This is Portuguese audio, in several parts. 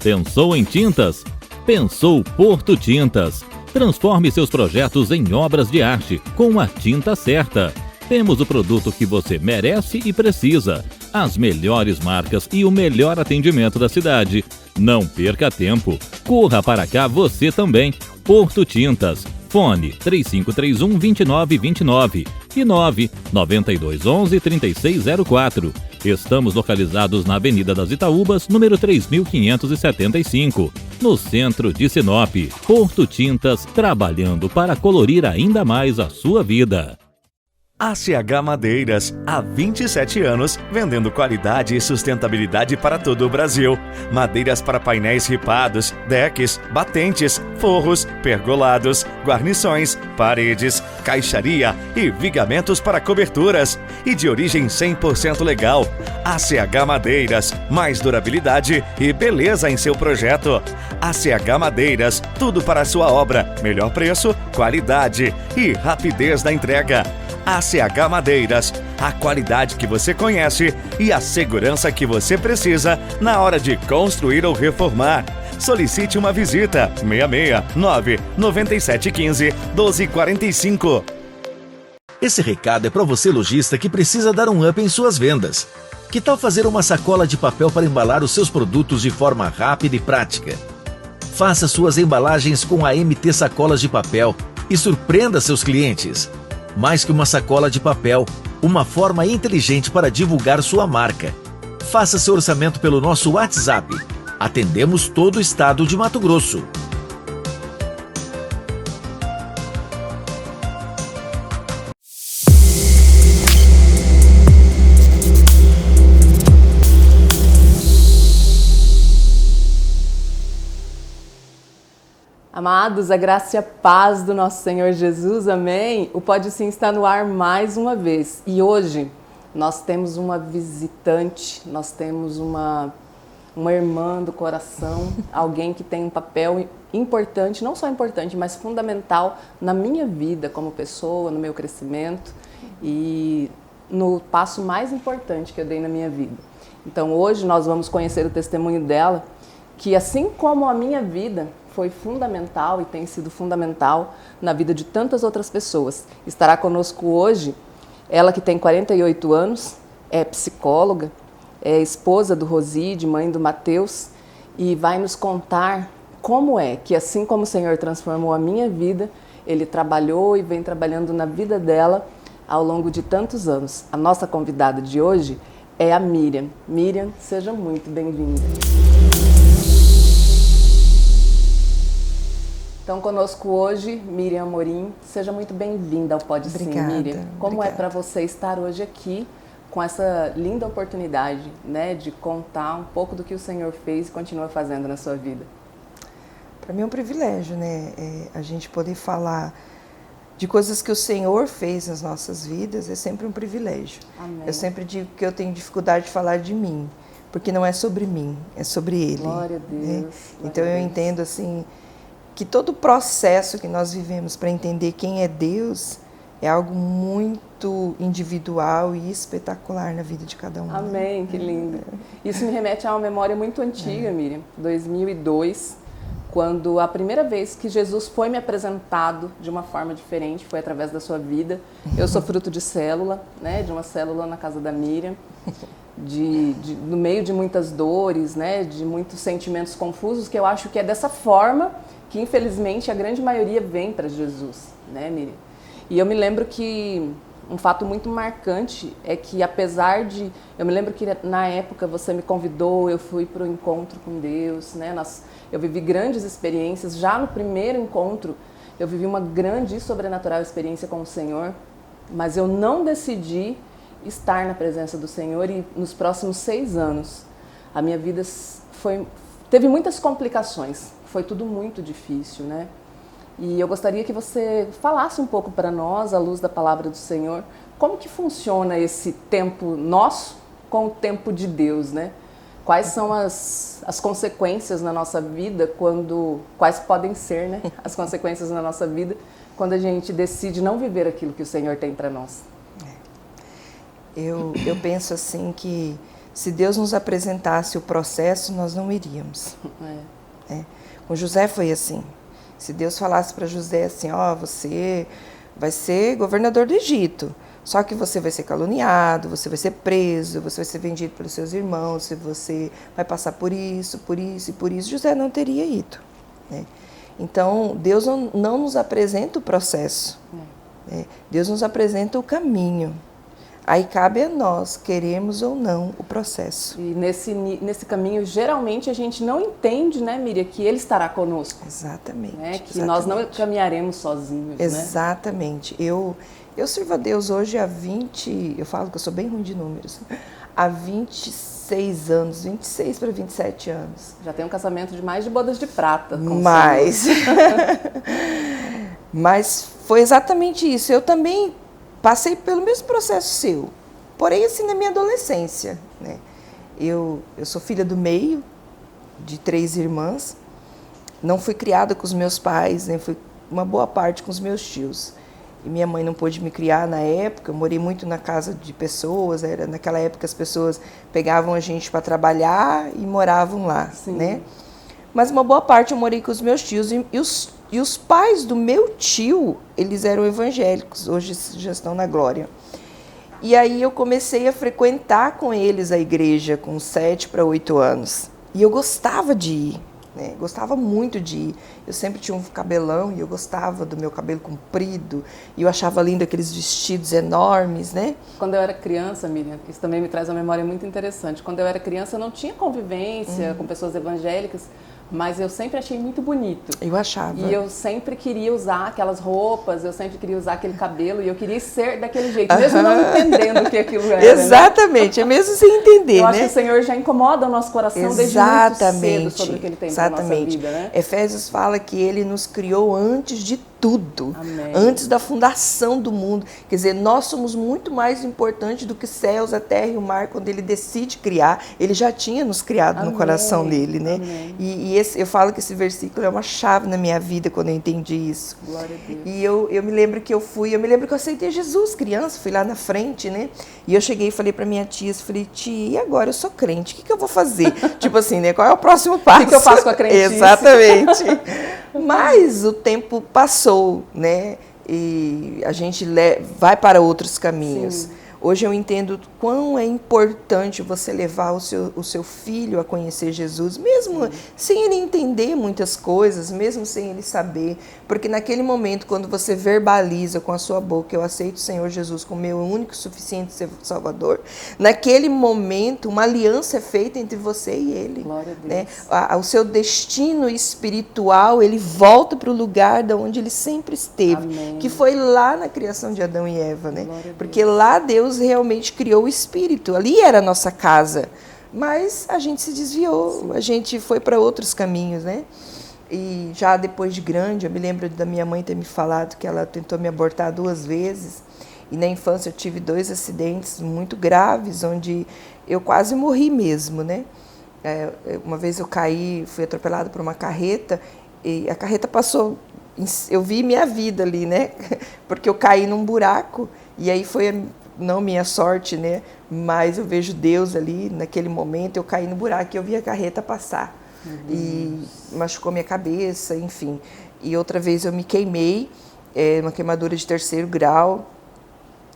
Pensou em tintas? Pensou Porto Tintas. Transforme seus projetos em obras de arte com a tinta certa. Temos o produto que você merece e precisa. As melhores marcas e o melhor atendimento da cidade. Não perca tempo. Corra para cá você também. Porto Tintas. Fone 3531-2929 e 99211-3604. Estamos localizados na Avenida das Itaúbas, número 3575, no centro de Sinop. Porto Tintas, trabalhando para colorir ainda mais a sua vida. ACH Madeiras, há 27 anos, vendendo qualidade e sustentabilidade para todo o Brasil. Madeiras para painéis ripados, decks, batentes, forros, pergolados, guarnições, paredes, caixaria e vigamentos para coberturas. E de origem 100% legal. ACH Madeiras, mais durabilidade e beleza em seu projeto. ACH Madeiras, tudo para a sua obra. Melhor preço, qualidade e rapidez da entrega. ACH Madeiras, a qualidade que você conhece e a segurança que você precisa na hora de construir ou reformar. Solicite uma visita. 669-9715-1245. Esse recado é para você, lojista, que precisa dar um up em suas vendas. Que tal fazer uma sacola de papel para embalar os seus produtos de forma rápida e prática? Faça suas embalagens com a MT Sacolas de Papel e surpreenda seus clientes. Mais que uma sacola de papel, uma forma inteligente para divulgar sua marca. Faça seu orçamento pelo nosso WhatsApp. Atendemos todo o estado de Mato Grosso. Amados, a graça e a paz do nosso Senhor Jesus, amém? O Pode Sim está no ar mais uma vez. E hoje nós temos uma visitante, nós temos uma irmã do coração, alguém que tem um papel importante, não só importante, mas fundamental na minha vida como pessoa, no meu crescimento e no passo mais importante que eu dei na minha vida. Então hoje nós vamos conhecer o testemunho dela, que assim como a minha vida foi fundamental e tem sido fundamental na vida de tantas outras pessoas. Estará conosco hoje ela que tem 48 anos, é psicóloga, é esposa do Roside, mãe do Mateus, e vai nos contar como é que, assim como o Senhor transformou a minha vida, Ele trabalhou e vem trabalhando na vida dela ao longo de tantos anos. A nossa convidada de hoje é a Miriam. Miriam, seja muito bem-vinda. Então, conosco hoje, Miriam Amorim. Seja muito bem-vinda ao Pode Sim, Miriam. Como obrigada. É para você estar hoje aqui com essa linda oportunidade, né, de contar um pouco do que o Senhor fez e continua fazendo na sua vida? Para mim é um privilégio, né? A gente poder falar de coisas que o Senhor fez nas nossas vidas é sempre um privilégio. Amém. Eu sempre digo que eu tenho dificuldade de falar de mim, porque não é sobre mim, é sobre Ele. Glória a Deus. Né? Glória então a eu Deus. entendo assim que todo o processo que nós vivemos para entender quem é Deus é algo muito individual e espetacular na vida de cada um. Amém, que lindo. Isso me remete a uma memória muito antiga, Miriam, 2002, quando a primeira vez que Jesus foi me apresentado de uma forma diferente, foi através da sua vida. Eu sou fruto de célula, né, de uma célula na casa da Miriam, no meio de muitas dores, né, de muitos sentimentos confusos, que eu acho que é dessa forma que, infelizmente, a grande maioria vem para Jesus, né, Miriam? E eu me lembro que um fato muito marcante é que, apesar de... Eu me lembro que, na época, você me convidou, eu fui para o encontro com Deus, né? Eu vivi grandes experiências. Já no primeiro encontro, eu vivi uma grande e sobrenatural experiência com o Senhor, mas eu não decidi estar na presença do Senhor e, nos próximos 6 anos, a minha vida teve muitas complicações. Foi tudo muito difícil, né? E eu gostaria que você falasse um pouco para nós, à luz da palavra do Senhor, como que funciona esse tempo nosso com o tempo de Deus, né? Quais são as consequências na nossa vida quais podem ser, né? As consequências na nossa vida quando a gente decide não viver aquilo que o Senhor tem para nós? Eu penso assim que Se Deus nos apresentasse o processo, nós não iríamos. Com José foi assim. Se Deus falasse para José assim, você vai ser governador do Egito, só que você vai ser caluniado, você vai ser preso, você vai ser vendido pelos seus irmãos, você vai passar por isso e por isso, José não teria ido. Né? Então, Deus não nos apresenta o processo, Deus nos apresenta o caminho. Aí cabe a nós, queremos ou não o processo. E nesse caminho, geralmente, a gente não entende, né, Miriam, que Ele estará conosco. Exatamente. Né? Que nós não caminharemos sozinhos. Exatamente. Né? Eu sirvo a Deus hoje há 20... Eu falo que eu sou bem ruim de números. Há 26 anos, 26 para 27 anos. Já tem um casamento de mais de bodas de prata. Mas foi exatamente isso. Eu também passei pelo mesmo processo seu, porém assim na minha adolescência, né? Eu sou filha do meio, de 3 irmãs, não fui criada com os meus pais, nem fui uma boa parte com os meus tios. E minha mãe não pôde me criar na época, eu morei muito na casa de pessoas, naquela época as pessoas pegavam a gente para trabalhar e moravam lá, né? Mas uma boa parte eu morei com os meus tios e os pais do meu tio, eles eram evangélicos, hoje já estão na glória. E aí eu comecei a frequentar com eles a igreja com 7 para 8 anos. E eu gostava de ir, né? Gostava muito de ir. Eu sempre tinha um cabelão e eu gostava do meu cabelo comprido. E eu achava lindo aqueles vestidos enormes, né? Quando eu era criança, Miriam, isso também me traz uma memória muito interessante. Quando eu era criança eu não tinha convivência com pessoas evangélicas, mas eu sempre achei muito bonito. Eu achava. E eu sempre queria usar aquelas roupas, eu sempre queria usar aquele cabelo, e eu queria ser daquele jeito, mesmo não entendendo o que aquilo era. Exatamente, né? É mesmo sem entender, eu né? acho que o Senhor já incomoda o nosso coração desde muito cedo sobre o que Ele tem para a nossa vida, né? Efésios fala que Ele nos criou antes de tudo, Amém. Antes da fundação do mundo. Quer dizer, nós somos muito mais importantes do que céus, a terra e o mar. Quando Ele decide criar, Ele já tinha nos criado Amém. No coração dele, né? E eu falo que esse versículo é uma chave na minha vida quando eu entendi isso. Glória a Deus. E eu me lembro que eu aceitei Jesus criança, fui lá na frente, né? E eu cheguei e falei pra minha tia, tia, e agora eu sou crente, o que eu vou fazer? Tipo assim, né? Qual é o próximo passo? O que eu faço com a crentice? Exatamente. Mas o tempo passou, né? E a gente vai para outros caminhos. Sim. Hoje eu entendo quão é importante você levar o seu filho a conhecer Jesus, mesmo sem ele entender muitas coisas, mesmo sem ele saber. Porque naquele momento, quando você verbaliza com a sua boca, eu aceito o Senhor Jesus como meu único e suficiente Salvador, naquele momento uma aliança é feita entre você e ele. Glória a Deus. Né? O seu destino espiritual, ele volta para o lugar de onde ele sempre esteve, Amém. Que foi lá na criação de Adão e Eva, né? Porque Deus. lá Deus realmente criou o espírito, ali era a nossa casa, mas a gente se desviou, a gente foi para outros caminhos, né? E já depois de grande, eu me lembro da minha mãe ter me falado que ela tentou me abortar 2 vezes, e na infância eu tive 2 acidentes muito graves, onde eu quase morri mesmo, né? Uma vez eu caí, fui atropelada por uma carreta, e a carreta passou, eu vi minha vida ali, né? Porque eu caí num buraco, e aí foi não minha sorte, né? Mas eu vejo Deus ali, naquele momento, eu caí no buraco e eu vi a carreta passar. E machucou minha cabeça, enfim. E outra vez eu me queimei, uma queimadura de 3º grau,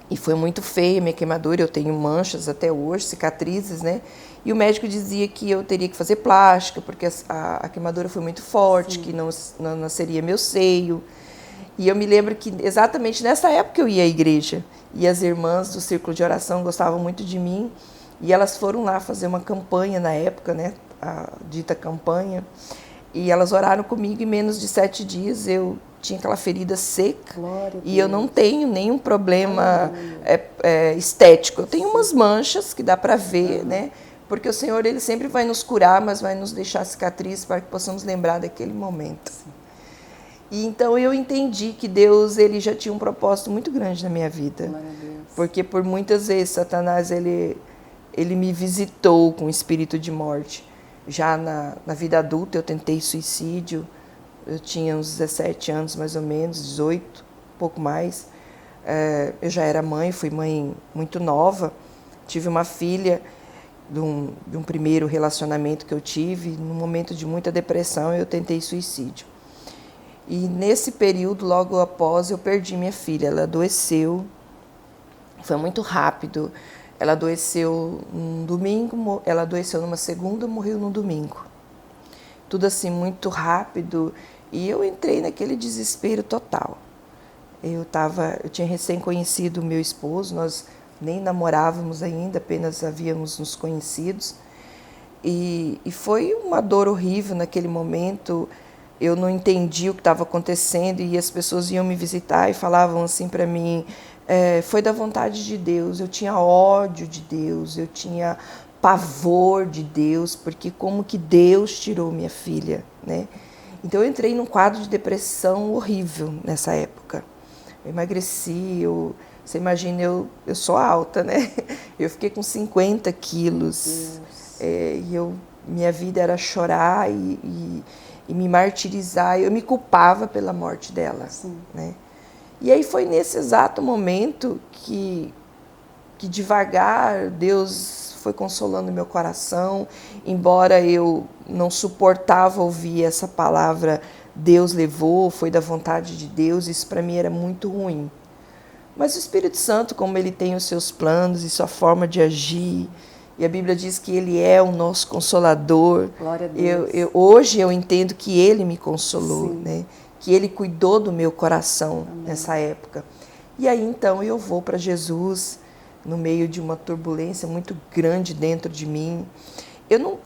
e foi muito feia a minha queimadura, eu tenho manchas até hoje, cicatrizes, né? E o médico dizia que eu teria que fazer plástica, porque a queimadura foi muito forte, que não nasceria meu seio. E eu me lembro que exatamente nessa época eu ia à igreja. E as irmãs do Círculo de Oração gostavam muito de mim. E elas foram lá fazer uma campanha na época, né? A dita campanha. E elas oraram comigo e em menos de 7 dias eu tinha aquela ferida seca. E eu não tenho nenhum problema estético. Eu tenho umas manchas que dá para ver, né? Porque o Senhor, Ele sempre vai nos curar, mas vai nos deixar cicatriz para que possamos lembrar daquele momento. E então eu entendi que Deus, Ele já tinha um propósito muito grande na minha vida. Porque por muitas vezes Satanás, ele me visitou com o espírito de morte. Já na vida adulta eu tentei suicídio, eu tinha uns 17 anos mais ou menos, 18, um pouco mais. Eu já era mãe, fui mãe muito nova, tive uma filha de um primeiro relacionamento que eu tive. Num momento de muita depressão, eu tentei suicídio. E nesse período, logo após, eu perdi minha filha. Ela adoeceu, foi muito rápido. Ela adoeceu num domingo, ela adoeceu numa segunda, morreu no domingo. Tudo assim muito rápido, e eu entrei naquele desespero total. Eu tinha recém conhecido o meu esposo, nós nem namorávamos ainda, apenas havíamos nos conhecidos. E foi uma dor horrível naquele momento. Eu não entendi o que estava acontecendo, e as pessoas iam me visitar e falavam assim para mim, foi da vontade de Deus. Eu tinha ódio de Deus, eu tinha pavor de Deus, porque como que Deus tirou minha filha, né? Então eu entrei num quadro de depressão horrível nessa época. Eu emagreci, você imagina, eu sou alta, né? Eu fiquei com 50 quilos, minha vida era chorar e me martirizar. Eu me culpava pela morte dela, né? E aí foi nesse exato momento que devagar Deus foi consolando meu coração, embora eu não suportava ouvir essa palavra, Deus levou, foi da vontade de Deus, isso para mim era muito ruim. Mas o Espírito Santo, como ele tem os seus planos e sua forma de agir, e a Bíblia diz que ele é o nosso consolador. Glória a Deus. Hoje eu entendo que ele me consolou, né? Que ele cuidou do meu coração nessa época. E aí então eu vou para Jesus no meio de uma turbulência muito grande dentro de mim.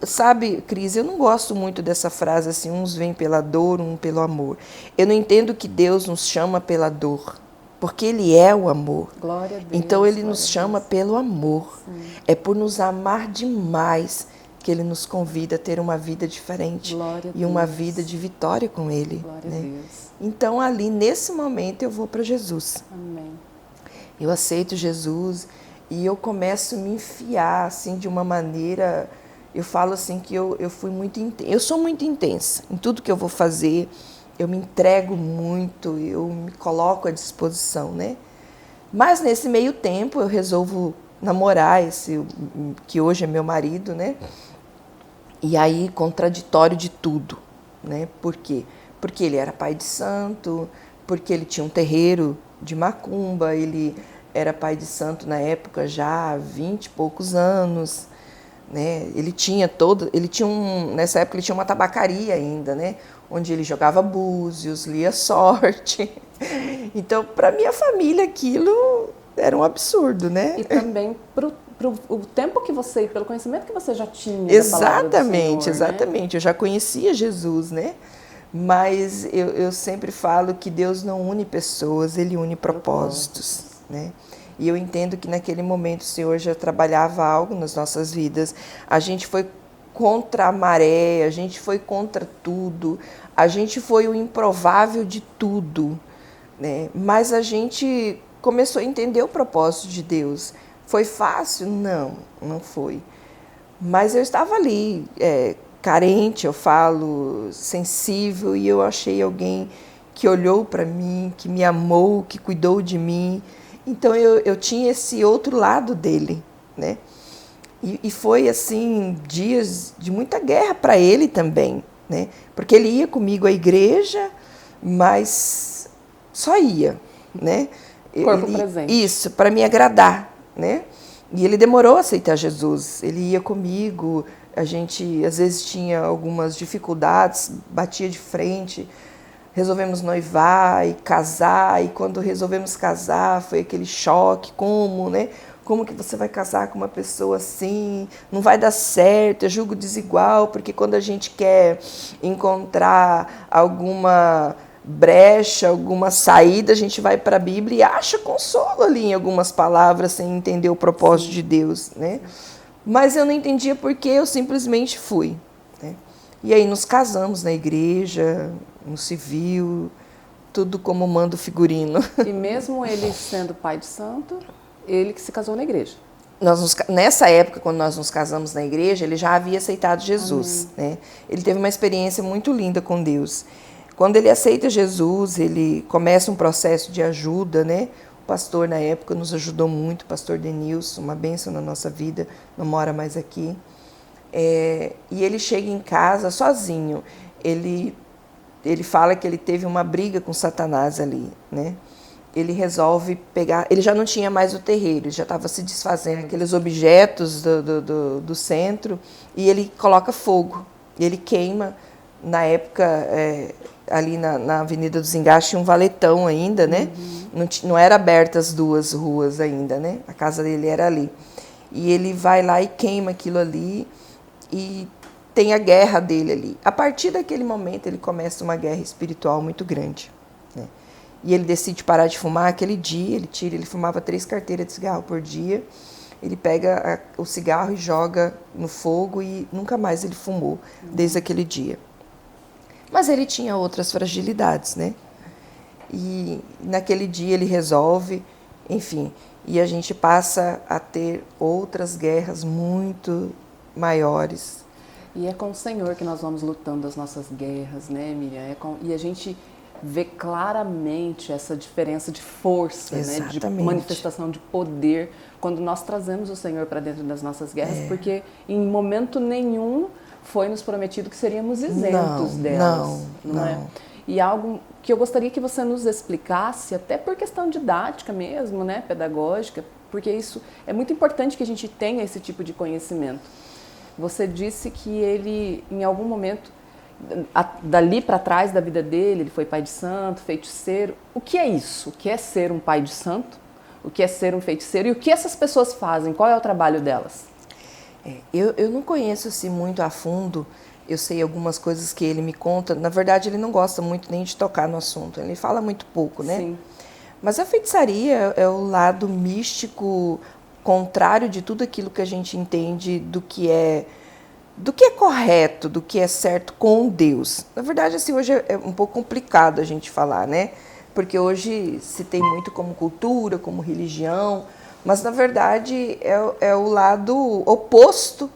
Sabe, Cris, eu não gosto muito dessa frase assim, uns vêm pela dor, um pelo amor. Eu não entendo que Deus nos chama pela dor, porque ele é o amor. Glória a Deus. Então ele nos chama pelo amor. Sim. É por nos amar demais que ele nos convida a ter uma vida diferente e uma vida de vitória com ele. Glória né? a Deus. Então ali nesse momento eu vou para Jesus. Amém. Eu aceito Jesus e eu começo a me enfiar assim de uma maneira. Eu falo assim que eu fui muito intensa. Eu sou muito intensa em tudo que eu vou fazer. Eu me entrego muito, eu me coloco à disposição, né? Mas nesse meio tempo eu resolvo namorar esse que hoje é meu marido, né? E aí contraditório de tudo, né? Por quê? Porque ele era pai de santo, porque ele tinha um terreiro de macumba, ele era pai de santo na época já há 20 e poucos anos, né? Nessa época ele tinha uma tabacaria ainda, né? Onde ele jogava búzios, lia sorte. Então, para minha família, aquilo era um absurdo, né? E também pro tempo que você, pelo conhecimento que você já tinha. Exatamente, Senhor, exatamente. Né? Eu já conhecia Jesus, né? Mas eu sempre falo que Deus não une pessoas, ele une propósitos, né? E eu entendo que naquele momento o Senhor já trabalhava algo nas nossas vidas. A gente foi contra a maré, a gente foi contra tudo, a gente foi o improvável de tudo, né? Mas a gente começou a entender o propósito de Deus. Foi fácil? Não foi. Mas eu estava ali, carente, eu falo, sensível, e eu achei alguém que olhou para mim, que me amou, que cuidou de mim. Então eu tinha esse outro lado dele, né? E foi assim, dias de muita guerra para ele também, né? Porque ele ia comigo à igreja, mas só ia, né? Corpo presente. Isso, para me agradar, né? E ele demorou a aceitar Jesus. Ele ia comigo, a gente às vezes tinha algumas dificuldades, batia de frente. Resolvemos noivar e casar, e quando resolvemos casar foi aquele choque, como, né? Como que você vai casar com uma pessoa assim? Não vai dar certo, é julgo desigual, porque quando a gente quer encontrar alguma brecha, alguma saída, a gente vai para a Bíblia e acha consolo ali em algumas palavras, sem entender o propósito de Deus, né? Mas eu não entendia porque eu simplesmente fui, né? E aí nos casamos na igreja, no civil, tudo como manda o figurino. E mesmo ele sendo pai de santo, ele que se casou na igreja. Nessa época, quando nós nos casamos na igreja, ele já havia aceitado Jesus, né? Ele teve uma experiência muito linda com Deus. Quando ele aceita Jesus, ele começa um processo de ajuda, né? pastor na época nos ajudou muito, o pastor Denilson, uma bênção na nossa vida, não mora mais aqui. E ele chega em casa sozinho. Ele fala que ele teve uma briga com Satanás ali, né? Ele resolve pegar... Ele já não tinha mais o terreiro, ele já estava se desfazendo aqueles objetos do centro, e ele coloca fogo. Ele queima, na época, ali na Avenida dos Engastes, tinha um valetão ainda, né? Não era aberta as duas ruas ainda, né? A casa dele era ali. E ele vai lá e queima aquilo ali, e tem a guerra dele ali. A partir daquele momento, ele começa uma guerra espiritual muito grande, né? E ele decide parar de fumar aquele dia, ele fumava 3 carteiras de cigarro por dia, ele pega o cigarro e joga no fogo e nunca mais ele fumou, desde aquele dia. Mas ele tinha outras fragilidades, né? E naquele dia ele resolve, enfim, e a gente passa a ter outras guerras muito maiores. E é com o Senhor que nós vamos lutando as nossas guerras, né, Miriam? E a gente vê claramente essa diferença de força, né, de manifestação de poder, quando nós trazemos o Senhor para dentro das nossas guerras, porque em momento nenhum foi nos prometido que seríamos isentos delas. Não é? E algo que eu gostaria que você nos explicasse, até por questão didática mesmo, né, pedagógica, porque isso é muito importante que a gente tenha esse tipo de conhecimento. Você disse que ele, em algum momento, dali para trás da vida dele, ele foi pai de santo, feiticeiro. O que é isso? O que é ser um pai de santo? O que é ser um feiticeiro? E o que essas pessoas fazem? Qual é o trabalho delas? Eu não conheço assim, muito a fundo. Eu sei algumas coisas que ele me conta. Na verdade, ele não gosta muito nem de tocar no assunto. Ele fala muito pouco, né? Sim. Mas a feitiçaria é o lado místico, contrário de tudo aquilo que a gente entende do que é correto, do que é certo com Deus. Na verdade, assim, hoje é um pouco complicado a gente falar, né? Porque hoje se tem muito como cultura, como religião, mas na verdade é o lado oposto.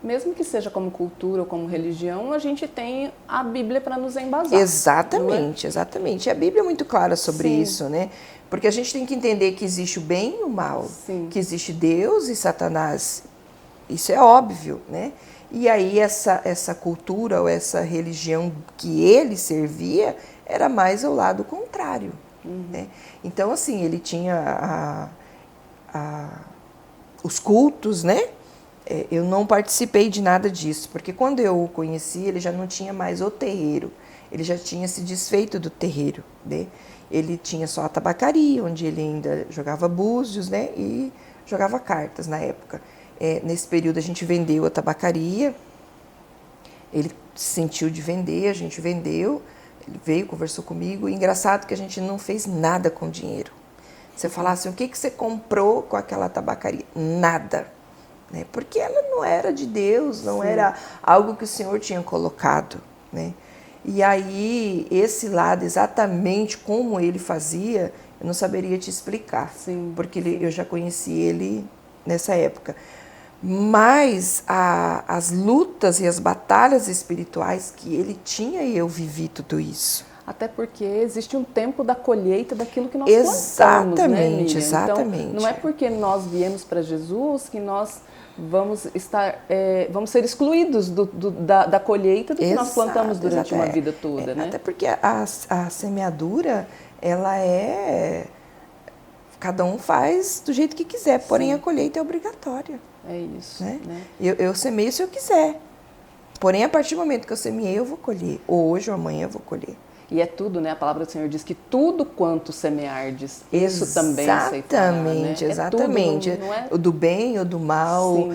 Mesmo que seja como cultura ou como religião, a gente tem a Bíblia para nos embasar. Exatamente, exatamente. A Bíblia é muito clara sobre isso, né? Porque a gente tem que entender que existe o bem e o mal, que existe Deus e Satanás. Isso é óbvio, né? E aí essa cultura ou essa religião que ele servia era mais ao lado contrário, né? Então, assim, ele tinha os cultos, né? Eu não participei de nada disso, porque quando eu o conheci, ele já não tinha mais o terreiro, ele já tinha se desfeito do terreiro, né? Ele tinha só a tabacaria, onde ele ainda jogava búzios, né? E jogava cartas na época. Nesse período a gente vendeu a tabacaria, ele se sentiu de vender, a gente vendeu, ele veio, conversou comigo, e engraçado que a gente não fez nada com dinheiro. Você fala assim, o que você comprou com aquela tabacaria? Nada, né? Porque ela não era de Deus, não era algo que o Senhor tinha colocado, né? E aí, esse lado, exatamente como ele fazia, eu não saberia te explicar, porque eu já conheci ele nessa época. Mas as lutas e as batalhas espirituais que ele tinha, e eu vivi tudo isso. Até porque existe um tempo da colheita daquilo que nós plantamos, né, Miriam? Exatamente. Então, não é porque nós viemos para Jesus que nós vamos ser excluídos da colheita do que nós plantamos durante uma vida toda, né? Até porque a semeadura, ela cada um faz do jeito que quiser, porém a colheita é obrigatória. É isso, né? Eu semeio se eu quiser, porém a partir do momento que eu semeei eu vou colher, ou hoje ou amanhã eu vou colher. E é tudo, né? A palavra do Senhor diz que tudo quanto semeardes, isso também aceitará, né? Exatamente. É tudo, não é? O do bem ou do mal,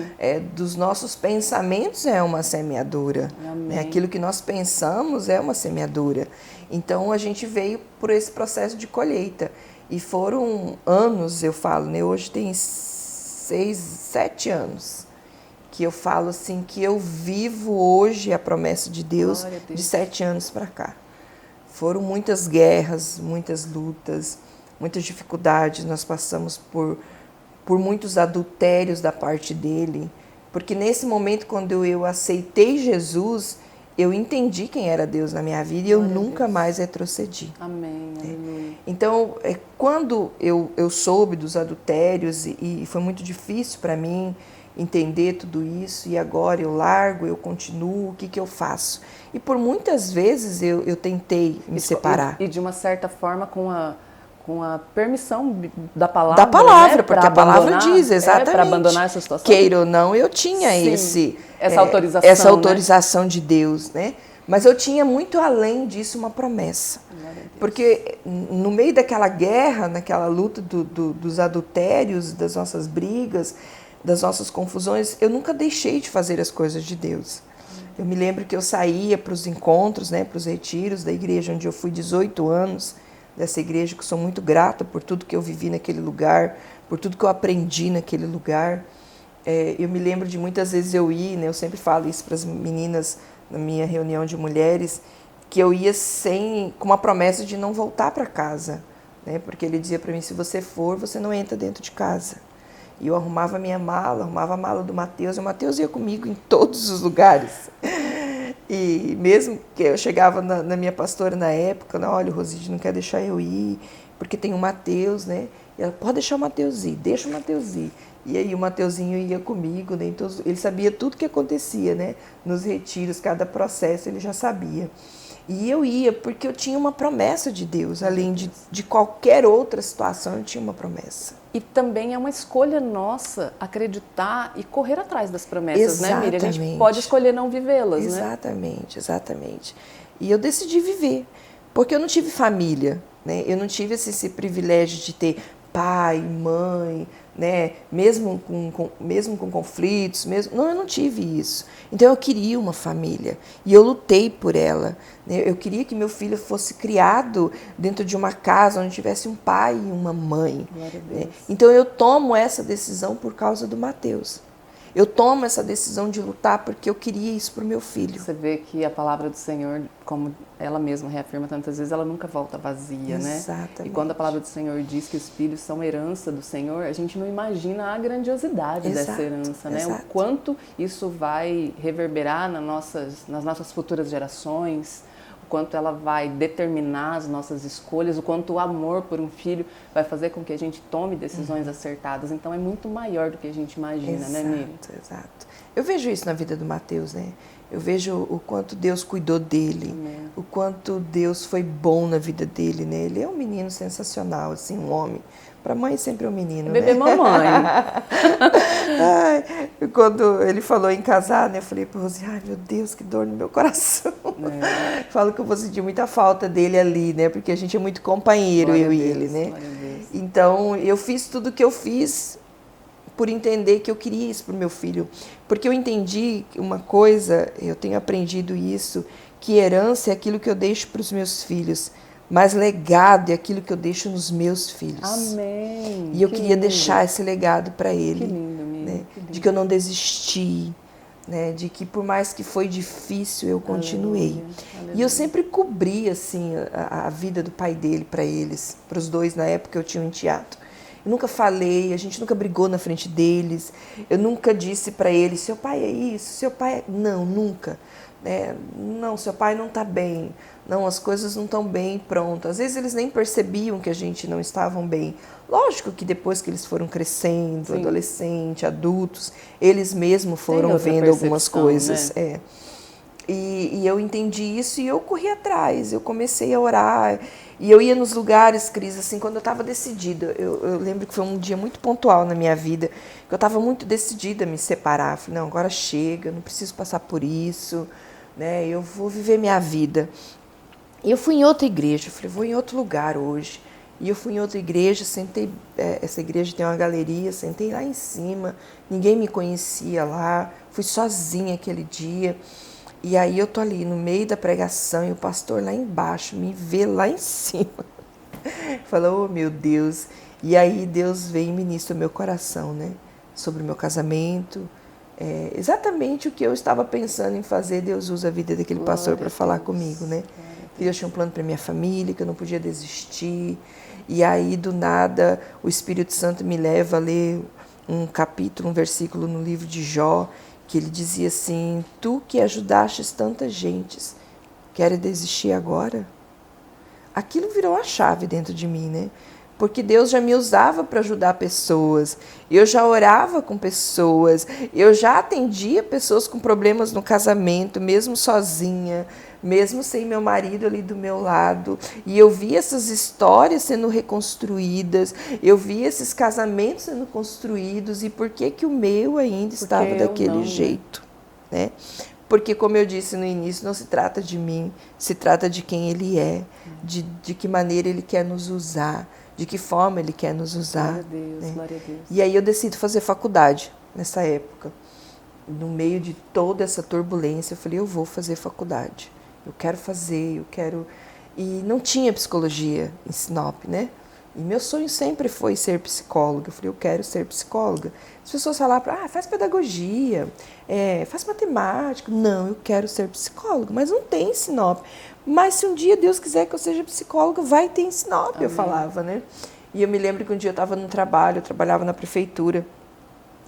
dos nossos pensamentos é uma semeadura. Né? Aquilo que nós pensamos é uma semeadura. Então a gente veio por esse processo de colheita. E foram anos, eu falo, né? Hoje tem 6, 7 anos que eu falo assim, que eu vivo hoje a promessa de Deus de 7 anos para cá. Foram muitas guerras, muitas lutas, muitas dificuldades. Nós passamos por muitos adultérios da parte dele. Porque nesse momento, quando eu aceitei Jesus, eu entendi quem era Deus na minha vida e eu nunca mais retrocedi. Amém. Aleluia. Então, quando eu soube dos adultérios e foi muito difícil para mim entender tudo isso, e agora eu largo, eu continuo, o que eu faço? E por muitas vezes eu tentei me separar. E de uma certa forma com a permissão da palavra. Da palavra, né? porque a palavra diz, exatamente. Para abandonar essa situação. Queira ou não, eu tinha essa autorização, né? De Deus, né? Mas eu tinha muito além disso uma promessa. Porque no meio daquela guerra, naquela luta dos adultérios, das nossas brigas, das nossas confusões, eu nunca deixei de fazer as coisas de Deus. Eu me lembro que eu saía para os encontros, né, para os retiros da igreja onde eu fui 18 anos, dessa igreja, que eu sou muito grata por tudo que eu vivi naquele lugar, por tudo que eu aprendi naquele lugar. Eu me lembro de muitas vezes eu ir, né, eu sempre falo isso para as meninas na minha reunião de mulheres, que eu ia com uma promessa de não voltar para casa, né, porque ele dizia para mim, se você for, você não entra dentro de casa. E eu arrumava a minha mala, arrumava a mala do Mateus, e o Mateus ia comigo em todos os lugares. E mesmo que eu chegava na minha pastora na época, olha, o Roside não quer deixar eu ir, porque tem o Mateus, né? E ela, pode deixar o Mateus ir, deixa o Mateus ir. E aí o Mateuzinho ia comigo, né? Então, ele sabia tudo que acontecia, né? Nos retiros, cada processo ele já sabia. E eu ia porque eu tinha uma promessa de Deus, além de qualquer outra situação, eu tinha uma promessa. E também é uma escolha nossa acreditar e correr atrás das promessas, Exatamente. né, Miriam? A gente pode escolher não vivê-las, né? Exatamente, exatamente. E eu decidi viver, porque eu não tive família, né? Eu não tive esse privilégio de ter pai, mãe, né? Mesmo com conflitos, não, eu não tive isso. Então eu queria uma família e eu lutei por ela, né? Eu queria que meu filho fosse criado dentro de uma casa onde tivesse um pai e uma mãe, né? Então eu tomo essa decisão por causa do Mateus. Eu tomo essa decisão de lutar porque eu queria isso para o meu filho. Você vê que a palavra do Senhor, como ela mesma reafirma tantas vezes, ela nunca volta vazia, né? Exatamente. E quando a palavra do Senhor diz que os filhos são herança do Senhor, a gente não imagina a grandiosidade dessa herança, né? Exato. O quanto isso vai reverberar nas nossas futuras gerações, o quanto ela vai determinar as nossas escolhas, o quanto o amor por um filho vai fazer com que a gente tome decisões acertadas. Então é muito maior do que a gente imagina, né, Miriam? Exato. Eu vejo isso na vida do Mateus, né? Eu vejo o quanto Deus cuidou dele, o quanto Deus foi bom na vida dele, né? Ele é um menino sensacional, assim, um homem. Para mãe sempre é um menino, Bebê né? mamãe. Quando ele falou em casar, né? Eu falei para você, ai meu Deus, que dor no meu coração. Falo que eu vou sentir muita falta dele ali, né? Porque a gente é muito companheiro, Glória eu e a Deus, ele, né? glória a Deus. Então, eu fiz tudo o que eu fiz por entender que eu queria isso para o meu filho. Porque eu entendi uma coisa, eu tenho aprendido isso, que herança é aquilo que eu deixo para os meus filhos, mas legado é aquilo que eu deixo nos meus filhos. Amém. E eu queria deixar esse legado para ele. Que lindo, Miriam. Né? Que lindo. De que eu não desisti, né? De que por mais que foi difícil, eu continuei. Aleluia. E eu sempre cobri assim, a vida do pai dele para eles, para os dois na época eu tinha um enteado. Eu nunca falei, a gente nunca brigou na frente deles, eu nunca disse para eles, seu pai é isso, seu pai é... Não, nunca. Não, seu pai não está bem, não, as coisas não estão bem, pronto. Às vezes eles nem percebiam que a gente não estavam bem. Lógico que depois que eles foram crescendo, Sim. adolescentes, adultos, eles mesmos foram outra vendo algumas percepção, coisas. né? E eu entendi isso e eu corri atrás, eu comecei a orar. E eu ia nos lugares, Cris, assim, quando eu estava decidida. Eu lembro que foi um dia muito pontual na minha vida, que eu estava muito decidida a me separar. Falei, não, agora chega, não preciso passar por isso, né? Eu vou viver minha vida. E eu fui em outra igreja, falei, vou em outro lugar hoje. E eu fui em outra igreja, sentei, essa igreja tem uma galeria, sentei lá em cima, ninguém me conhecia lá, fui sozinha aquele dia. E aí eu tô ali no meio da pregação e o pastor lá embaixo me vê lá em cima. Falou, oh meu Deus. E aí Deus veio e ministra o meu coração, né? Sobre o meu casamento. Exatamente o que eu estava pensando em fazer, Deus usa a vida daquele pastor para falar comigo, né? Que Deus tinha um plano para minha família, que eu não podia desistir. E aí, do nada, o Espírito Santo me leva a ler um capítulo, um versículo no livro de Jó, que ele dizia assim: tu que ajudastes tanta gente, queres desistir agora? Aquilo virou a chave dentro de mim, né? Porque Deus já me usava para ajudar pessoas, eu já orava com pessoas, eu já atendia pessoas com problemas no casamento, mesmo sozinha, mesmo sem meu marido ali do meu lado, e eu via essas histórias sendo reconstruídas, eu via esses casamentos sendo construídos, e por que que o meu ainda estava daquele jeito, né? Porque, como eu disse no início, não se trata de mim, se trata de quem Ele é, de que maneira Ele quer nos usar, de que forma Ele quer nos usar. Glória a Deus, né? glória a Deus. E aí eu decido fazer faculdade nessa época. No meio de toda essa turbulência, eu falei, eu vou fazer faculdade. Eu quero fazer, eu quero... E não tinha psicologia em Sinop, né? E meu sonho sempre foi ser psicóloga. Eu falei, eu quero ser psicóloga. As pessoas falavam, faz pedagogia, faz matemática. Não, eu quero ser psicóloga, mas não tem em Sinop. Mas se um dia Deus quiser que eu seja psicóloga, vai ter em Sinop, eu falava, né? E eu me lembro que um dia eu estava no trabalho, eu trabalhava na prefeitura.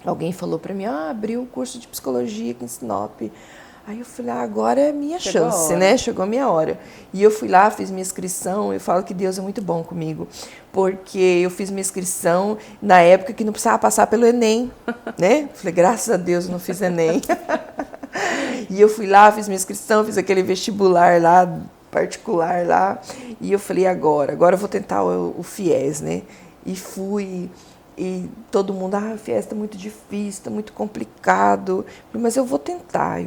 Alguém falou para mim, abriu o curso de psicologia aqui em Sinop. Aí eu falei, agora é a minha chance, né? Chegou a minha hora. E eu fui lá, fiz minha inscrição. Eu falo que Deus é muito bom comigo, porque eu fiz minha inscrição na época que não precisava passar pelo Enem, né? Falei, graças a Deus eu não fiz Enem. E eu fui lá, fiz minha inscrição, fiz aquele vestibular lá, particular lá. E eu falei, agora eu vou tentar o FIES, né? E fui... E todo mundo, o FIES está muito difícil, está muito complicado. Mas eu vou tentar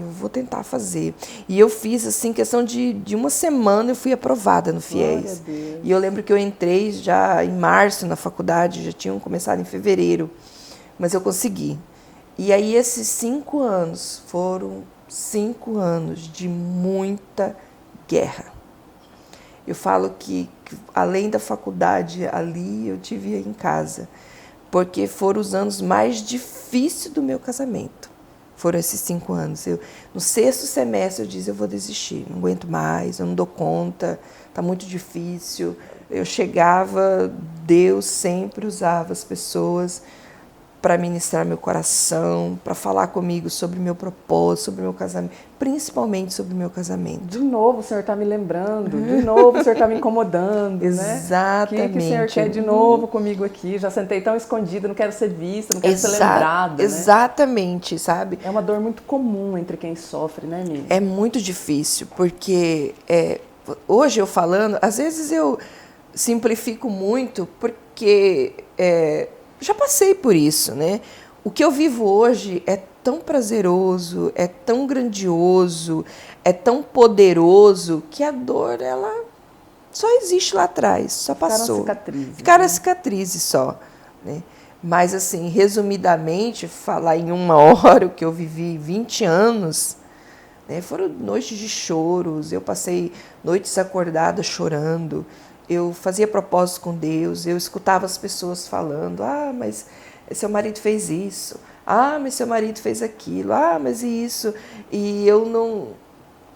fazer. E eu fiz, assim, questão de uma semana, eu fui aprovada no FIES. E eu lembro que eu entrei já em março na faculdade, já tinham começado em fevereiro. Mas eu consegui. E aí esses 5 anos foram 5 anos de muita guerra. Eu falo que além da faculdade ali, eu tive em casa. Porque foram os anos mais difíceis do meu casamento. Foram esses 5 anos. No 6º semestre eu disse, eu vou desistir, não aguento mais, eu não dou conta, está muito difícil. Eu chegava, Deus sempre usava as pessoas para ministrar meu coração, para falar comigo sobre o meu propósito, sobre o meu casamento, principalmente sobre o meu casamento. De novo o Senhor está me lembrando, de novo o Senhor está me incomodando, Exatamente. Né? O que o Senhor quer de novo comigo aqui? Já sentei tão escondida, não quero ser vista, não quero ser lembrada. Exatamente, né? Sabe? É uma dor muito comum entre quem sofre, né, Miriam? É muito difícil, porque hoje eu falando, às vezes eu simplifico muito, porque... já passei por isso, né? O que eu vivo hoje é tão prazeroso, é tão grandioso, é tão poderoso, que a dor, ela só existe lá atrás, só passou. Ficaram as cicatrizes só, né? Mas, assim, resumidamente, falar em 1 hora o que eu vivi 20 anos, né? Foram noites de choros, eu passei noites acordadas chorando. Eu fazia propósito com Deus, eu escutava as pessoas falando, mas seu marido fez isso, mas seu marido fez aquilo, mas isso, e eu não... O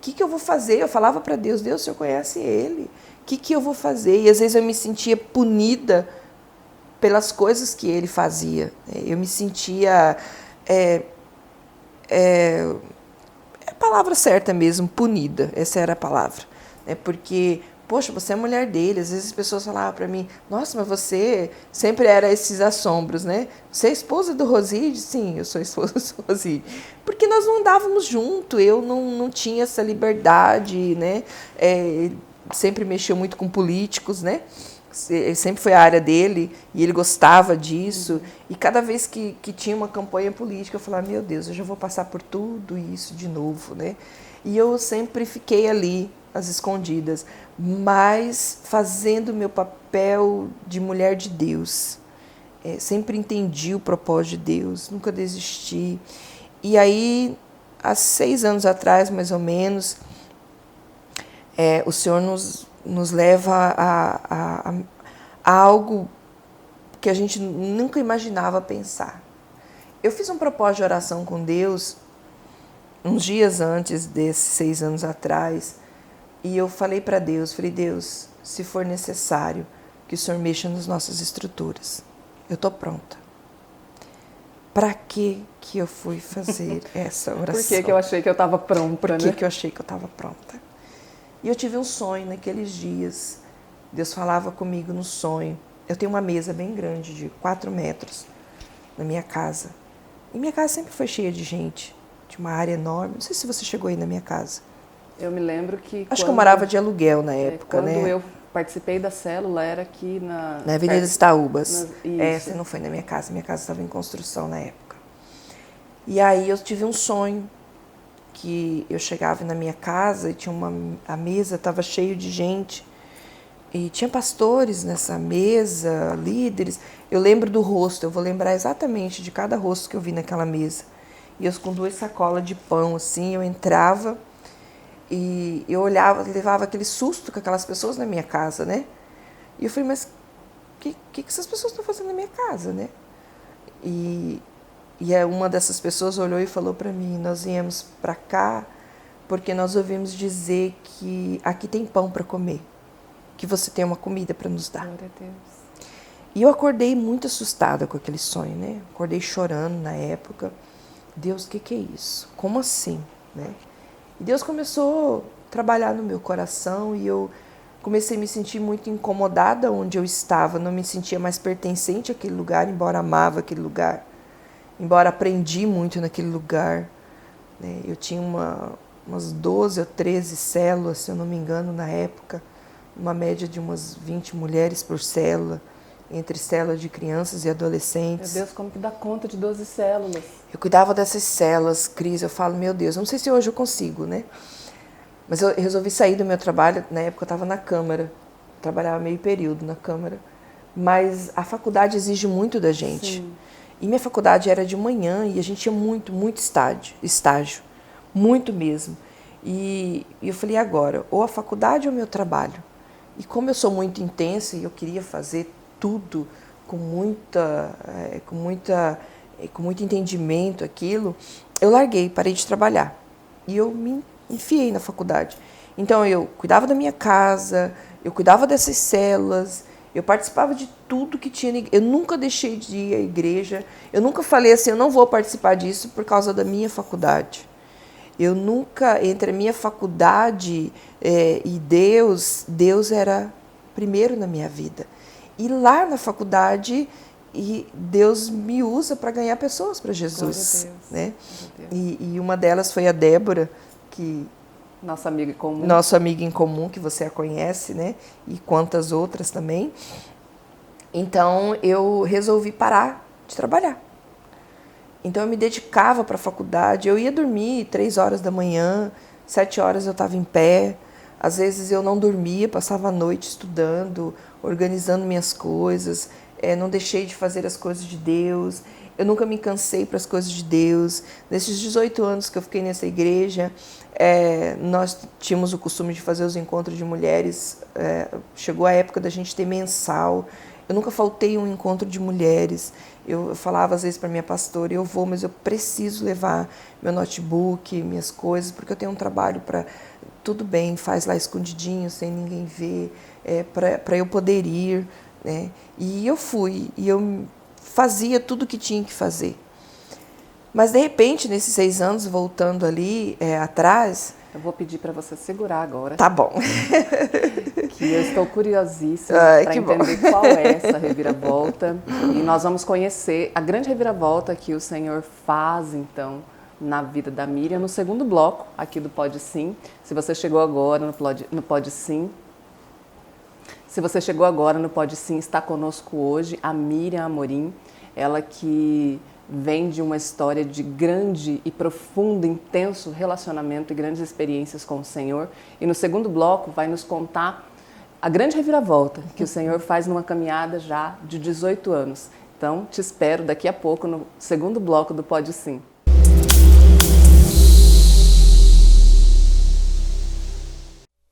que eu vou fazer? Eu falava para Deus, o Senhor conhece ele, o que eu vou fazer? E às vezes eu me sentia punida pelas coisas que ele fazia, eu me sentia... a palavra certa mesmo, punida, essa era a palavra, porque... Poxa, você é mulher dele. Às vezes as pessoas falavam para mim, nossa, mas você sempre era esses assombros, né? Você é esposa do Roside? Sim, eu sou esposa do Roside. Porque nós não andávamos junto, eu não tinha essa liberdade, né? Sempre mexeu muito com políticos, né? Sempre foi a área dele e ele gostava disso. E cada vez que tinha uma campanha política, eu falava, meu Deus, eu já vou passar por tudo isso de novo, né? E eu sempre fiquei ali, às escondidas, mas fazendo meu papel de mulher de Deus. Sempre entendi o propósito de Deus, nunca desisti. E aí, há 6 anos atrás, mais ou menos, o Senhor nos leva a algo que a gente nunca imaginava pensar. Eu fiz um propósito de oração com Deus uns dias antes desses 6 anos atrás, e eu falei para Deus, Deus, se for necessário que o Senhor mexa nas nossas estruturas, eu estou pronta. para que eu fui fazer essa oração? Por que eu achei que eu estava pronta, Por que eu achei que eu estava pronta? E eu tive um sonho naqueles dias. Deus falava comigo no sonho. Eu tenho uma mesa bem grande, de 4 metros, na minha casa. E minha casa sempre foi cheia de gente. Tinha uma área enorme. Não sei se você chegou aí na minha casa. Eu me lembro que... Acho que eu morava de aluguel na época, quando né? Quando eu participei da célula, era aqui na Avenida das Itaúbas. Isso. Você não foi na minha casa. Minha casa estava em construção na época. E aí eu tive um sonho que eu chegava na minha casa e tinha a mesa estava cheia de gente. E tinha pastores nessa mesa, líderes. Eu lembro do rosto, eu vou lembrar exatamente de cada rosto que eu vi naquela mesa. E eu com 2 sacolas de pão, assim, eu entrava e eu olhava, levava aquele susto com aquelas pessoas na minha casa, né? E eu falei, mas o que essas pessoas estão fazendo na minha casa, né? E uma dessas pessoas olhou e falou para mim, nós viemos para cá porque nós ouvimos dizer que aqui tem pão para comer, que você tem uma comida para nos dar. Glória a Deus. E eu acordei muito assustada com aquele sonho, né? Acordei chorando na época. Deus, o que é isso? Como assim, né? E Deus começou a trabalhar no meu coração e eu comecei a me sentir muito incomodada onde eu estava, não me sentia mais pertencente àquele lugar, embora amava aquele lugar, embora aprendi muito naquele lugar, né? Eu tinha umas 12 ou 13 células, se eu não me engano, na época, uma média de umas 20 mulheres por célula, entre células de crianças e adolescentes. Meu Deus, como que dá conta de 12 células? Eu cuidava dessas células, Cris, eu falo, meu Deus, não sei se hoje eu consigo, né? Mas eu resolvi sair do meu trabalho, na época eu estava na Câmara, trabalhava meio período na Câmara, mas a faculdade exige muito da gente. Sim. E minha faculdade era de manhã e a gente tinha muito estágio, muito mesmo. E eu falei, agora, ou a faculdade ou o meu trabalho? E como eu sou muito intensa e eu queria fazer tudo com muito entendimento aquilo, eu larguei, parei de trabalhar. E eu me enfiei na faculdade. Então eu cuidava da minha casa, eu cuidava dessas células, eu participava de tudo que tinha. Eu nunca deixei de ir à igreja, eu nunca falei assim, eu não vou participar disso por causa da minha faculdade. Eu nunca, entre a minha faculdade e Deus era primeiro na minha vida. E lá na faculdade, Deus me usa para ganhar pessoas para Jesus. Glória a Deus. Né? Glória a Deus. E uma delas foi a Débora, Nossa amiga em comum. Nossa amiga em comum, que você a conhece, né? E quantas outras também. Então, eu resolvi parar de trabalhar. Então, eu me dedicava para a faculdade. Eu ia dormir 3 horas da manhã, 7 horas eu estava em pé. Às vezes, eu não dormia, passava a noite estudando, organizando minhas coisas. Não deixei de fazer as coisas de Deus. Eu nunca me cansei para as coisas de Deus. Nesses 18 anos que eu fiquei nessa igreja, nós tínhamos o costume de fazer os encontros de mulheres. Chegou a época da gente ter mensal. Eu nunca faltei um encontro de mulheres. Eu falava às vezes para minha pastora, eu vou, mas eu preciso levar meu notebook, minhas coisas, porque eu tenho um trabalho para... Tudo bem, faz lá escondidinho, sem ninguém ver, para eu poder ir. Né? E eu fui, e eu fazia tudo o que tinha que fazer. Mas, de repente, nesses 6 anos, voltando ali atrás... Eu vou pedir para você segurar agora. Tá bom. Que eu estou curiosíssima para entender qual é essa reviravolta. E nós vamos conhecer a grande reviravolta que o Senhor faz, então, na vida da Miriam, no segundo bloco aqui do Pode Sim. Se você chegou agora no Pode Sim, está conosco hoje a Miriam Amorim, ela que vem de uma história de grande e profundo, intenso relacionamento e grandes experiências com o Senhor. E no segundo bloco vai nos contar a grande reviravolta que o Senhor faz numa caminhada já de 18 anos. Então, te espero daqui a pouco no segundo bloco do Pode Sim.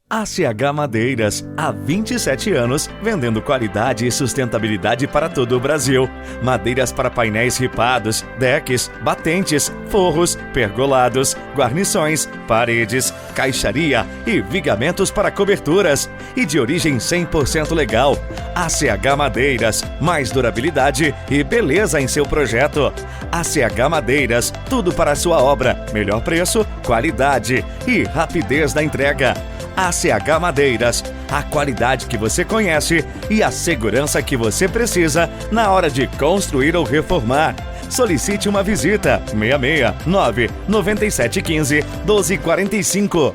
ACH Madeiras, há 27 anos, vendendo qualidade e sustentabilidade para todo o Brasil. Madeiras para painéis ripados, decks, batentes, forros, pergolados, guarnições, paredes, caixaria e vigamentos para coberturas. E de origem 100% legal. ACH Madeiras, mais durabilidade e beleza em seu projeto. ACH Madeiras, tudo para a sua obra. Melhor preço, qualidade e rapidez da entrega. ACH Madeiras, a qualidade que você conhece e a segurança que você precisa na hora de construir ou reformar. Solicite uma visita. 669 9715 1245.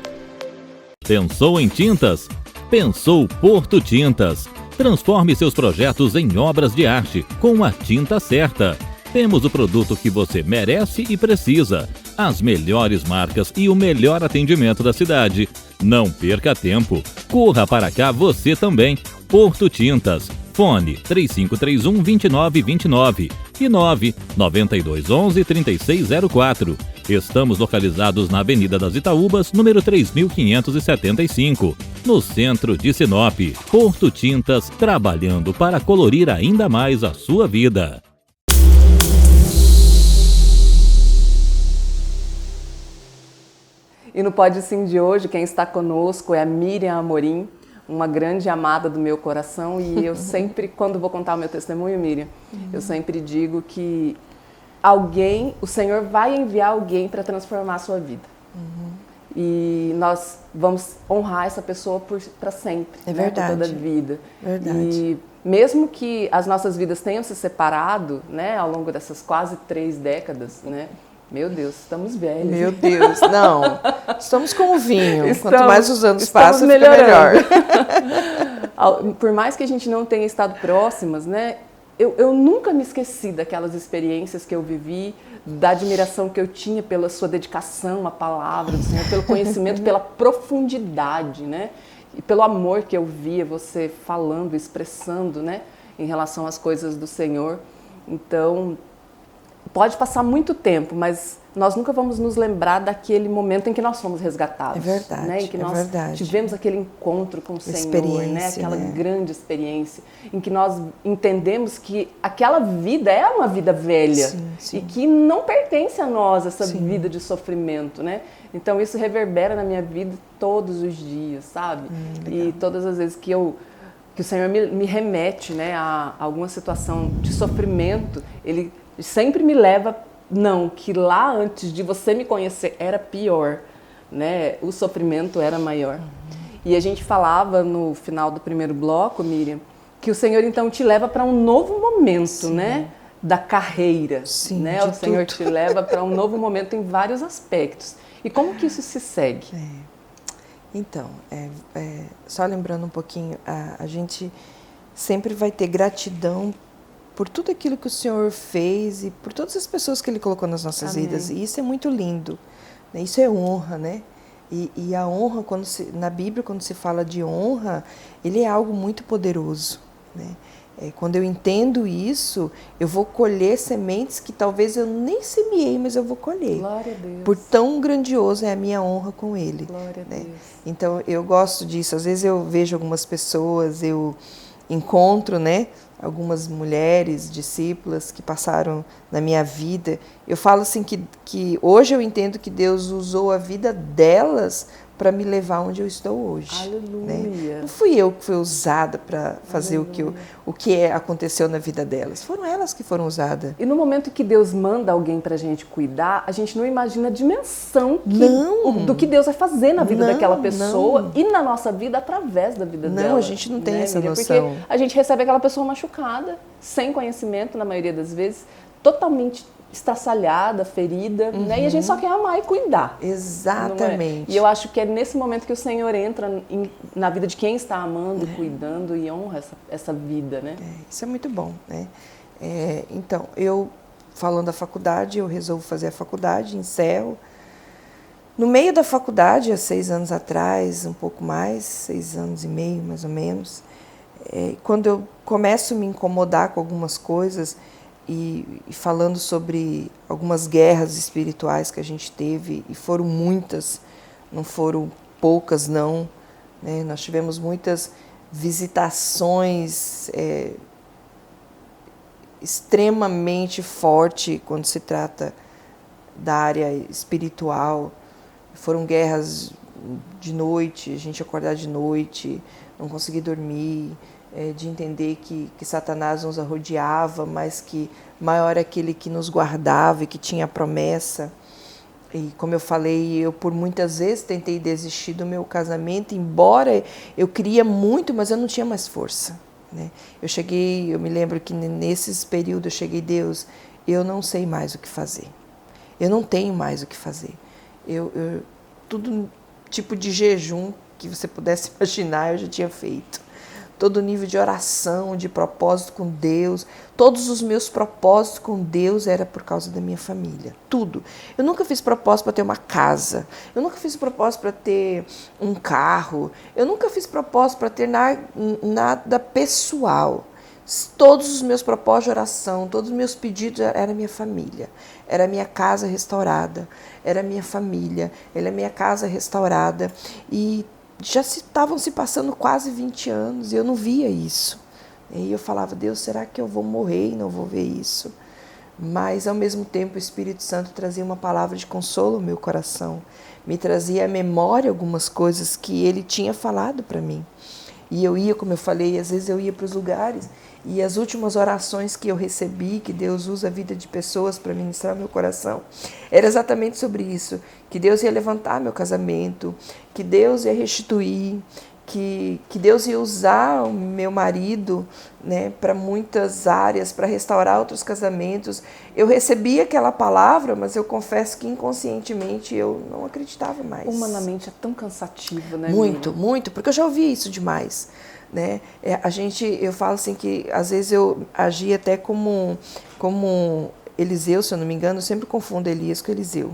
Pensou em tintas? Pensou Porto Tintas. Transforme seus projetos em obras de arte com a tinta certa. Temos o produto que você merece e precisa. As melhores marcas e o melhor atendimento da cidade. Não perca tempo. Corra para cá você também. Porto Tintas. Fone 3531-2929 e 99211-3604. Estamos localizados na Avenida das Itaúbas, número 3575, no centro de Sinop. Porto Tintas, trabalhando para colorir ainda mais a sua vida. E no Pode Sim de hoje, quem está conosco é a Miriam Amorim, uma grande amada do meu coração. E eu sempre, quando vou contar o meu testemunho, Miriam, eu sempre digo que o Senhor vai enviar alguém para transformar a sua vida. E nós vamos honrar essa pessoa para sempre, É né, verdade. por toda a vida. Verdade. E mesmo que as nossas vidas tenham se separado, né, ao longo dessas quase 3 décadas, né? Meu Deus, estamos velhos. Meu Deus, não. Estamos como vinho. Quanto Estamos- mais os anos estamos passam, fica melhor. Por mais que a gente não tenha estado próximas, né? Eu nunca me esqueci daquelas experiências que eu vivi, da admiração que eu tinha pela sua dedicação à palavra do Senhor, pelo conhecimento, pela profundidade, né? E pelo amor que eu via você falando, expressando, né? Em relação às coisas do Senhor. Então, pode passar muito tempo, mas nós nunca vamos nos lembrar daquele momento em que nós fomos resgatados. É verdade, né? Em que é nós verdade. tivemos aquele encontro com o Senhor, né? Experiência, Aquela né? grande experiência, em que nós entendemos que aquela vida é uma vida velha Sim. e que não pertence a nós, essa Sim. vida de sofrimento, né? Então isso reverbera na minha vida todos os dias, sabe? E todas as vezes que o Senhor me remete, né, a alguma situação de sofrimento, Ele sempre me leva, que lá antes de você me conhecer era pior, né? O sofrimento era maior. E a gente falava no final do primeiro bloco, Miriam, que o Senhor então te leva para um novo momento, né? Da carreira, Sim, né? de O Senhor tudo. te leva para um novo momento em vários aspectos. E como que isso se segue? Então, só lembrando um pouquinho, a gente sempre vai ter gratidão por tudo aquilo que o Senhor fez e por todas as pessoas que Ele colocou nas nossas Amém. vidas. E isso é muito lindo, né? Isso é honra, né? E a honra, na Bíblia, quando se fala de honra, ele é algo muito poderoso, né? Quando eu entendo isso, eu vou colher sementes que talvez eu nem semeei, mas eu vou colher. Glória a Deus. Por tão grandioso é a minha honra com Ele. Glória a né? Deus. Então, eu gosto disso. Às vezes eu vejo algumas pessoas, eu encontro, né, algumas mulheres, discípulas que passaram na minha vida. Eu falo assim que hoje eu entendo que Deus usou a vida delas para me levar onde eu estou hoje. Aleluia. Não fui eu que fui usada para fazer o que aconteceu na vida delas. Foram elas que foram usadas. E no momento que Deus manda alguém pra gente cuidar, a gente não imagina a dimensão do que Deus vai fazer na vida daquela pessoa e na nossa vida através da vida dela. Não, a gente não tem essa Miriam? noção. Porque a gente recebe aquela pessoa machucada, sem conhecimento na maioria das vezes, totalmente estraçalhada, ferida, né? E a gente só quer amar e cuidar. Exatamente. Não é? E eu acho que é nesse momento que o Senhor entra na vida de quem está amando, cuidando e honra essa vida, né? Isso é muito bom, né? Então, eu, falando da faculdade, eu resolvo fazer a faculdade, encerro. No meio da faculdade, há 6 anos atrás, um pouco mais, 6 anos e meio, mais ou menos, quando eu começo a me incomodar com algumas coisas e falando sobre algumas guerras espirituais que a gente teve, e foram muitas, não foram poucas, não, né? Nós tivemos muitas visitações extremamente fortes quando se trata da área espiritual. Foram guerras de noite, a gente acordar de noite, não conseguir dormir, de entender que Satanás nos rodeava, mas que maior é aquele que nos guardava e que tinha a promessa. E como eu falei, eu por muitas vezes tentei desistir do meu casamento, embora eu queria muito, mas eu não tinha mais força, né? Eu me lembro que nesses períodos eu cheguei, Deus, eu não sei mais o que fazer. Eu não tenho mais o que fazer. Tudo tipo de jejum que você pudesse imaginar eu já tinha feito. Todo nível de oração, de propósito com Deus, todos os meus propósitos com Deus era por causa da minha família, tudo. Eu nunca fiz propósito para ter uma casa, eu nunca fiz propósito para ter um carro, eu nunca fiz propósito para ter nada pessoal. Todos os meus propósitos de oração, todos os meus pedidos era minha família, era minha casa restaurada, era minha família, era minha casa restaurada. E já estavam se passando quase 20 anos e eu não via isso. E eu falava, Deus, será que eu vou morrer e não vou ver isso? Mas, ao mesmo tempo, o Espírito Santo trazia uma palavra de consolo ao meu coração. Me trazia à memória algumas coisas que ele tinha falado para mim. E eu ia, como eu falei, às vezes eu ia para os lugares e as últimas orações que eu recebi, que Deus usa a vida de pessoas para ministrar meu coração, era exatamente sobre isso, que Deus ia levantar meu casamento, que Deus ia restituir, que Deus ia usar o meu marido, né, para muitas áreas, para restaurar outros casamentos. Eu recebi aquela palavra, mas eu confesso que inconscientemente eu não acreditava mais. Humanamente é tão cansativo, né? Muito, muito, porque eu já ouvi isso demais. Né? Eu falo assim que às vezes eu agia até como Eliseu, se eu não me engano, eu sempre confundo Elias com Eliseu,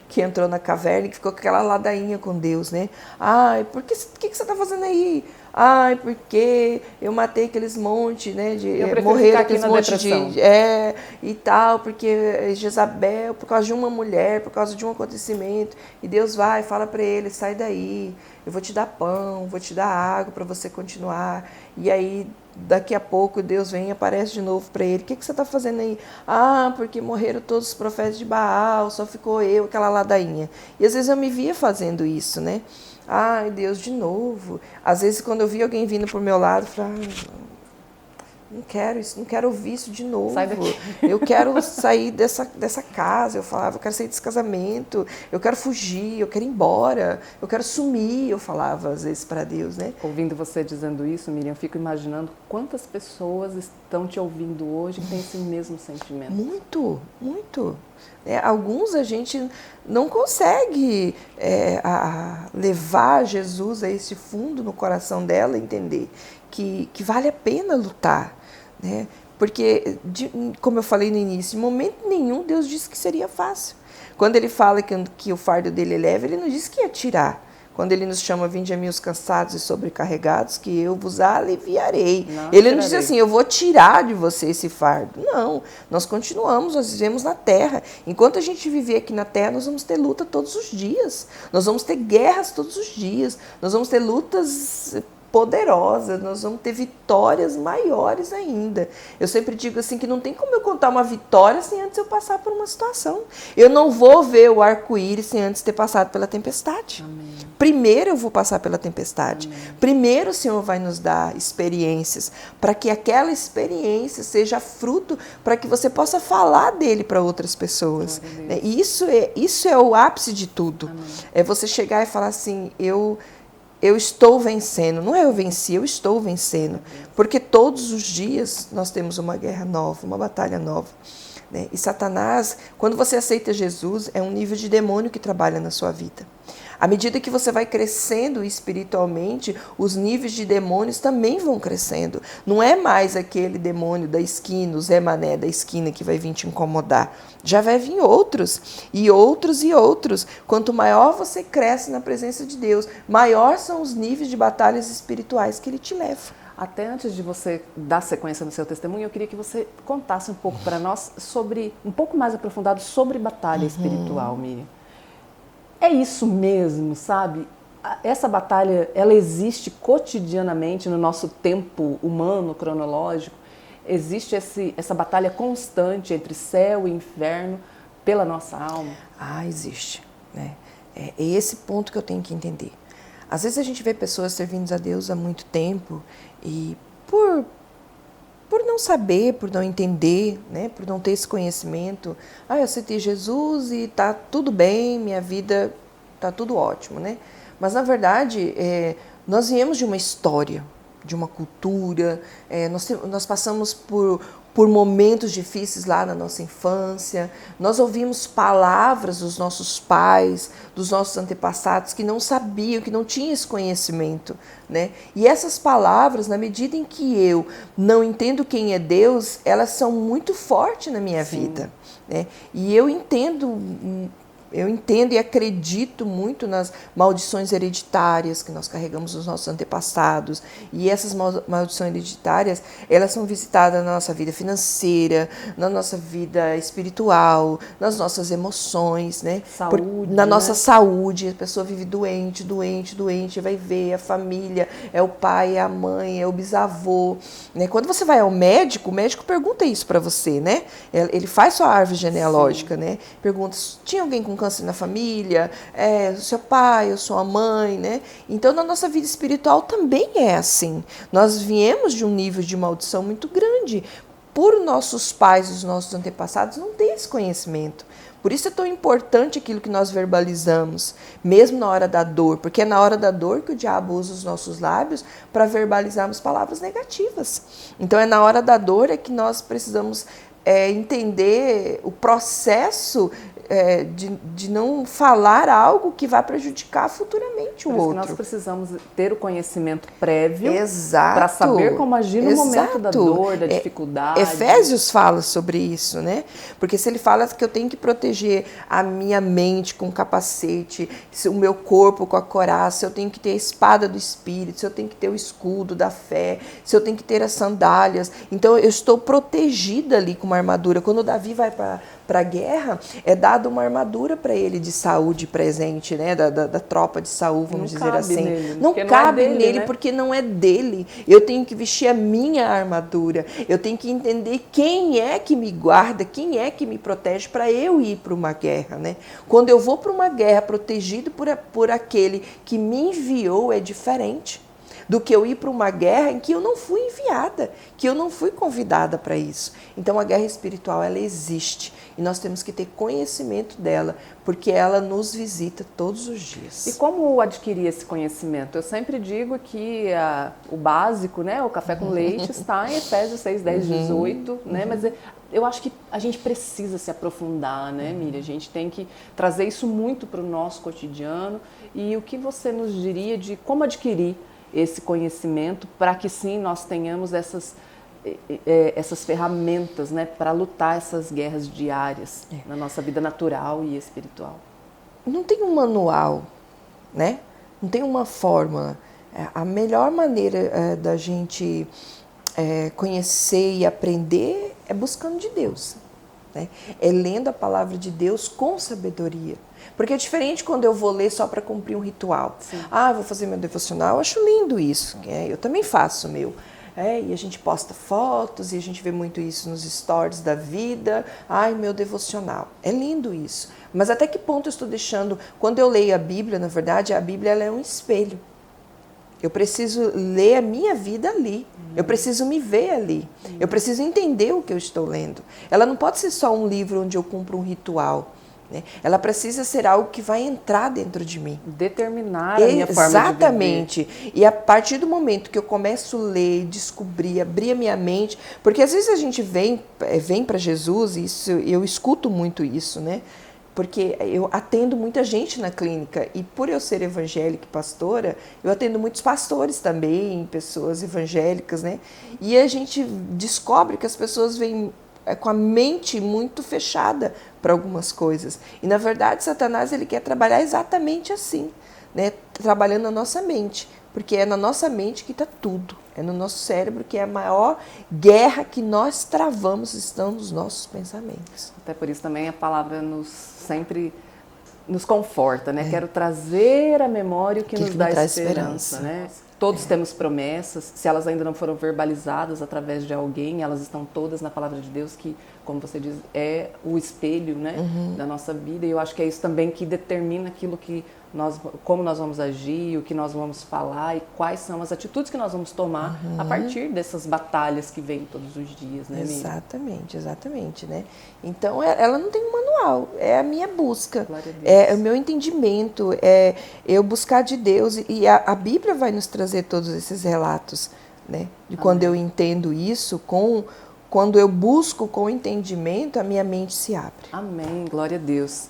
que entrou na caverna e que ficou com aquela ladainha com Deus, né? Ai, o que você está fazendo aí? Ai, porque eu matei aqueles montes, né? Morreram aqueles montes e tal, porque Jezabel, por causa de uma mulher, por causa de um acontecimento, e Deus vai e fala para ele, sai daí, eu vou te dar pão, vou te dar água para você continuar. E aí, daqui a pouco, Deus vem e aparece de novo para ele. O que você está fazendo aí? Ah, porque morreram todos os profetas de Baal, só ficou eu, aquela ladainha. E às vezes eu me via fazendo isso, né? Ai, Deus, de novo. Às vezes, quando eu via alguém vindo pro meu lado, eu falava, não quero isso, não quero ouvir isso de novo. Sai daqui. Eu quero sair dessa casa. Eu falava, eu quero sair desse casamento, eu quero fugir, eu quero ir embora, eu quero sumir, eu falava às vezes para Deus, né? Ouvindo você dizendo isso, Miriam, eu fico imaginando quantas pessoas estão te ouvindo hoje que têm esse mesmo sentimento. Muito, muito. Alguns a gente não consegue levar Jesus a esse fundo no coração dela, entender que vale a pena lutar, né? Porque, como eu falei no início, em momento nenhum Deus disse que seria fácil. Quando ele fala que o fardo dele é leve, ele não disse que ia tirar. Quando ele nos chama, vinde a mim os cansados e sobrecarregados, que eu vos aliviarei. Ele não diz assim, eu vou tirar de você esse fardo. Não, nós continuamos, nós vivemos na terra. Enquanto a gente viver aqui na terra, nós vamos ter luta todos os dias. Nós vamos ter guerras todos os dias. Nós vamos ter lutas poderosas, nós vamos ter vitórias maiores ainda. Eu sempre digo assim que não tem como eu contar uma vitória sem antes eu passar por uma situação. Eu não vou ver o arco-íris sem antes ter passado pela tempestade. Amém. Primeiro eu vou passar pela tempestade. Amém. Primeiro o Senhor vai nos dar experiências, para que aquela experiência seja fruto, para que você possa falar dele para outras pessoas. Isso é o ápice de tudo. Amém. É você chegar e falar assim, eu estou vencendo. Não é eu venci, eu estou vencendo. Porque todos os dias nós temos uma guerra nova, uma batalha nova. Né? E Satanás, quando você aceita Jesus, é um nível de demônio que trabalha na sua vida. À medida que você vai crescendo espiritualmente, os níveis de demônios também vão crescendo. Não é mais aquele demônio da esquina, o Zé Mané da esquina que vai vir te incomodar. Já vai vir outros, e outros, e outros. Quanto maior você cresce na presença de Deus, maior são os níveis de batalhas espirituais que Ele te leva. Até antes de você dar sequência no seu testemunho, eu queria que você contasse um pouco para nós um pouco mais aprofundado sobre batalha espiritual, Miriam. É isso mesmo, sabe? Essa batalha, ela existe cotidianamente no nosso tempo humano, cronológico. Existe essa batalha constante entre céu e inferno pela nossa alma? Existe. Né? É esse ponto que eu tenho que entender. Às vezes a gente vê pessoas servindo a Deus há muito tempo e por não saber, por não entender, né? Por não ter esse conhecimento. Eu aceitei Jesus e tá tudo bem, minha vida tá tudo ótimo, né? Mas, na verdade, nós viemos de uma história, de uma cultura, nós passamos por momentos difíceis lá na nossa infância, nós ouvimos palavras dos nossos pais, dos nossos antepassados que não sabiam, que não tinham esse conhecimento, né? E essas palavras, na medida em que eu não entendo quem é Deus, elas são muito fortes na minha vida, né? E eu entendo e acredito muito nas maldições hereditárias que nós carregamos dos nossos antepassados. E essas maldições hereditárias, elas são visitadas na nossa vida financeira, na nossa vida espiritual, nas nossas emoções, né? Na nossa saúde. A pessoa vive doente, vai ver a família, é o pai, é a mãe, é o bisavô, né? Quando você vai ao médico, o médico pergunta isso para você, né? Ele faz sua árvore genealógica, né? Pergunta, tinha alguém com câncer na família, o seu pai, ou sua mãe, né? Então, na nossa vida espiritual também é assim. Nós viemos de um nível de maldição muito grande por nossos pais, os nossos antepassados, não ter esse conhecimento. Por isso é tão importante aquilo que nós verbalizamos, mesmo na hora da dor, porque é na hora da dor que o diabo usa os nossos lábios para verbalizarmos palavras negativas. Então, é na hora da dor que nós precisamos entender o processo de não falar algo que vai prejudicar futuramente o outro. Nós precisamos ter o conhecimento prévio para saber como agir no momento da dor, da dificuldade. Efésios fala sobre isso, né? Porque se ele fala que eu tenho que proteger a minha mente com o capacete, o meu corpo com a coraça, se eu tenho que ter a espada do Espírito, se eu tenho que ter o escudo da fé, se eu tenho que ter as sandálias, então eu estou protegida ali com uma armadura. Quando Davi vai para a guerra, é dado uma armadura para ele de saúde presente, né? Da tropa de Saul, vamos dizer assim. Não cabe nele, né? Porque não é dele. Eu tenho que vestir a minha armadura. Eu tenho que entender quem é que me guarda, quem é que me protege para eu ir para uma guerra, né? Quando eu vou para uma guerra protegido por aquele que me enviou, é diferente do que eu ir para uma guerra em que eu não fui enviada, que eu não fui convidada para isso. Então, a guerra espiritual, ela existe e nós temos que ter conhecimento dela, porque ela nos visita todos os dias. E como adquirir esse conhecimento? Eu sempre digo que o básico, né, o café com leite, está em Efésios 6, 10, 18, né, mas eu acho que a gente precisa se aprofundar, né, Miriam? A gente tem que trazer isso muito para o nosso cotidiano. E o que você nos diria de como adquirir esse conhecimento para que sim nós tenhamos essas ferramentas, né, para lutar essas guerras diárias na nossa vida natural e espiritual? Não tem um manual, né? Não tem uma fórmula. A melhor maneira da gente conhecer e aprender é buscando de Deus, né? É lendo a palavra de Deus com sabedoria. Porque é diferente quando eu vou ler só para cumprir um ritual. Sim. Vou fazer meu devocional, eu acho lindo isso. Eu também faço o meu. E a gente posta fotos e a gente vê muito isso nos stories da vida. Meu devocional. É lindo isso. Mas até que ponto eu estou deixando... Quando eu leio a Bíblia, na verdade, a Bíblia ela é um espelho. Eu preciso ler a minha vida ali. Eu preciso me ver ali. Eu preciso entender o que eu estou lendo. Ela não pode ser só um livro onde eu cumpro um ritual, né? Ela precisa ser algo que vai entrar dentro de mim. Determinar a minha forma de viver. Exatamente. E a partir do momento que eu começo a ler, descobrir, abrir a minha mente, porque às vezes a gente vem para Jesus, e isso, eu escuto muito isso, né? Porque eu atendo muita gente na clínica e por eu ser evangélica e pastora, eu atendo muitos pastores também, pessoas evangélicas, né? E a gente descobre que as pessoas vêm com a mente muito fechada para algumas coisas. E, na verdade, Satanás ele quer trabalhar exatamente assim, né? Trabalhando na nossa mente, porque é na nossa mente que está tudo. É no nosso cérebro que é a maior guerra que nós travamos, estão nos nossos pensamentos. Até por isso também a palavra sempre nos conforta, né? Quero trazer à memória o que nos dá esperança, né? Todos temos promessas, se elas ainda não foram verbalizadas através de alguém, elas estão todas na palavra de Deus, que, como você diz, é o espelho, né, da nossa vida. E eu acho que é isso também que determina aquilo que como nós vamos agir, o que nós vamos falar e quais são as atitudes que nós vamos tomar a partir dessas batalhas que vêm todos os dias, né, Miriam? Exatamente, né? Então, ela não tem um manual, é a minha busca, Glória a Deus. é o meu entendimento, é eu buscar de Deus, e a Bíblia vai nos trazer todos esses relatos, né? De quando eu entendo isso, quando eu busco com entendimento, a minha mente se abre. Amém, glória a Deus.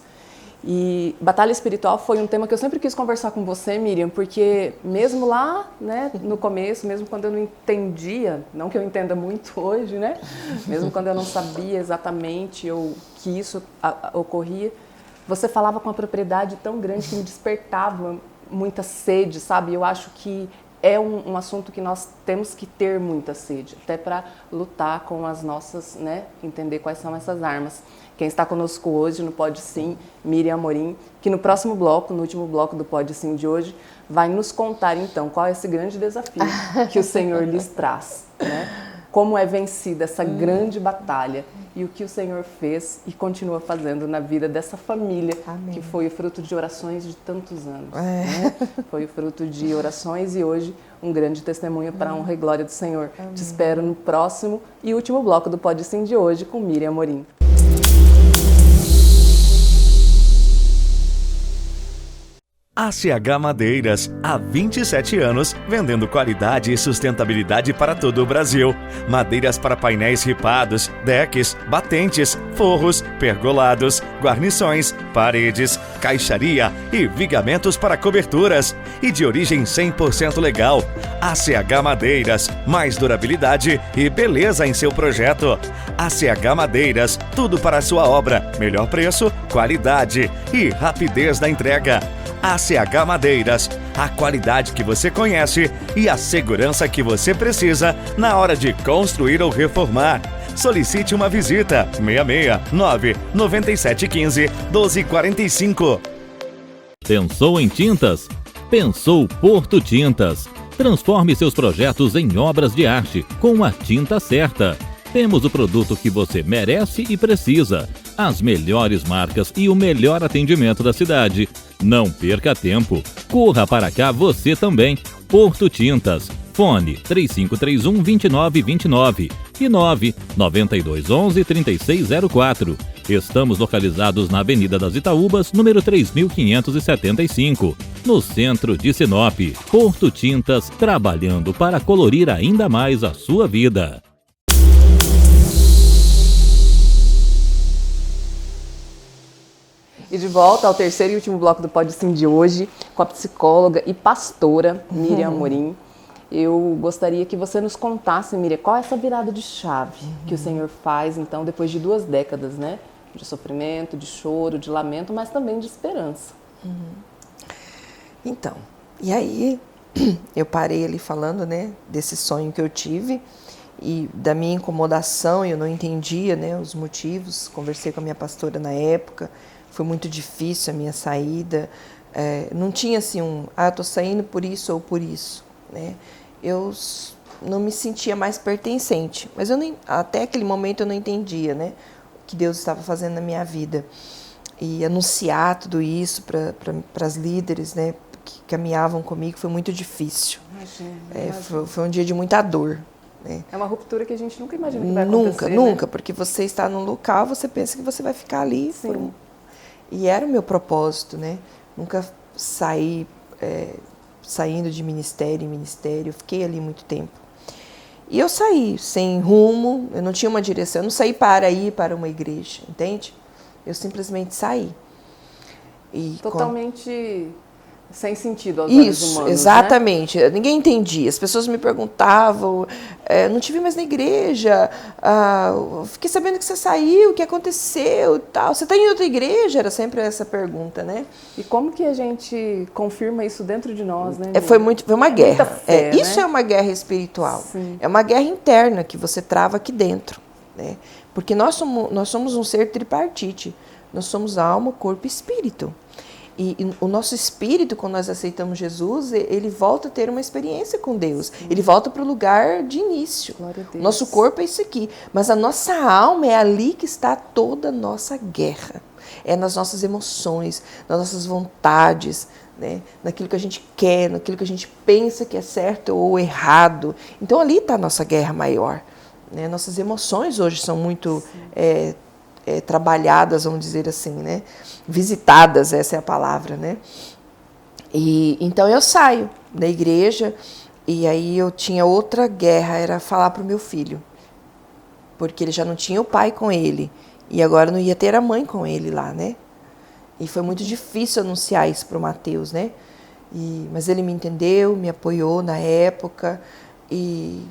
E batalha espiritual foi um tema que eu sempre quis conversar com você, Miriam, porque mesmo lá, né, no começo, mesmo quando eu não entendia, não que eu entenda muito hoje, né, mesmo quando eu não sabia exatamente que isso ocorria, você falava com uma propriedade tão grande que me despertava muita sede, sabe? Eu acho que é um assunto que nós temos que ter muita sede, até para lutar com as nossas, né, entender quais são essas armas. Quem está conosco hoje no Pode Sim, Miriam Amorim, que no próximo bloco, no último bloco do Pode Sim de hoje, vai nos contar então qual é esse grande desafio que o Senhor lhes traz, né? Como é vencida essa grande batalha e o que o Senhor fez e continua fazendo na vida dessa família. Amém. Que foi o fruto de orações de tantos anos. Né? Foi o fruto de orações e hoje um grande testemunho para a honra e glória do Senhor. Amém. Te espero no próximo e último bloco do Pode Sim de hoje com Miriam Amorim. ACH Madeiras, há 27 anos, vendendo qualidade e sustentabilidade para todo o Brasil. Madeiras para painéis ripados, decks, batentes, forros, pergolados, guarnições, paredes, caixaria e vigamentos para coberturas. E de origem 100% legal. ACH Madeiras, mais durabilidade e beleza em seu projeto. ACH Madeiras, tudo para a sua obra. Melhor preço, qualidade e rapidez da entrega. ACH Madeiras, a qualidade que você conhece e a segurança que você precisa na hora de construir ou reformar. Solicite uma visita. 669 9715 1245. Pensou em tintas? Pensou Porto Tintas. Transforme seus projetos em obras de arte com a tinta certa. Temos o produto que você merece e precisa. As melhores marcas e o melhor atendimento da cidade. Não perca tempo. Corra para cá você também. Porto Tintas. Fone 3531-2929 e 99211-3604. Estamos localizados na Avenida das Itaúbas, número 3575, no centro de Sinop. Porto Tintas, trabalhando para colorir ainda mais a sua vida. E de volta ao terceiro e último bloco do Pode Sim de hoje, com a psicóloga e pastora Miriam Amorim. Eu gostaria que você nos contasse, Miriam, qual é essa virada de chave que o Senhor faz, então, depois de 2 décadas, né? De sofrimento, de choro, de lamento, mas também de esperança. Então, e aí eu parei ali falando, né, desse sonho que eu tive e da minha incomodação, eu não entendia, né, os motivos. Conversei com a minha pastora na época. Foi muito difícil a minha saída, não tinha assim estou saindo por isso ou por isso, né? Eu não me sentia mais pertencente, mas até aquele momento eu não entendia, né, o que Deus estava fazendo na minha vida. E anunciar tudo isso para as líderes, né, que caminhavam comigo foi muito difícil. Imagina. Foi um dia de muita dor. Né? É uma ruptura que a gente nunca imagina que vai acontecer. Nunca, né? Porque você está num local, você pensa que você vai ficar ali. Sim. E era o meu propósito, né? Nunca saí saindo de ministério em ministério, eu fiquei ali muito tempo. E eu saí sem rumo, eu não tinha uma direção, eu não saí para ir para uma igreja, entende? Eu simplesmente saí. E totalmente sem sentido aos olhos humanos, exatamente. Né? Ninguém entendia. As pessoas me perguntavam, não te vi mais na igreja, fiquei sabendo que você saiu, o que aconteceu, tal. Você está em outra igreja? Era sempre essa pergunta, né? E como que a gente confirma isso dentro de nós, né? Foi uma guerra. Fé, isso né? É uma guerra espiritual. Sim. É uma guerra interna que você trava aqui dentro, né? Porque nós somos um ser tripartite. Nós somos alma, corpo e espírito. E o nosso espírito, quando nós aceitamos Jesus, ele volta a ter uma experiência com Deus. Ele volta para o lugar de início. Glória a Deus. Nosso corpo é isso aqui. Mas a nossa alma é ali que está toda a nossa guerra. É nas nossas emoções, nas nossas vontades, né? Naquilo que a gente quer, naquilo que a gente pensa que é certo ou errado. Então ali está a nossa guerra maior. Né? Nossas emoções hoje são muito trabalhadas, vamos dizer assim, né? Visitadas, essa é a palavra, né? E então eu saio da igreja e aí eu tinha outra guerra, era falar para o meu filho, porque ele já não tinha o pai com ele e agora não ia ter a mãe com ele lá, né? E foi muito difícil anunciar isso para o Mateus, né? Mas ele me entendeu, me apoiou na época e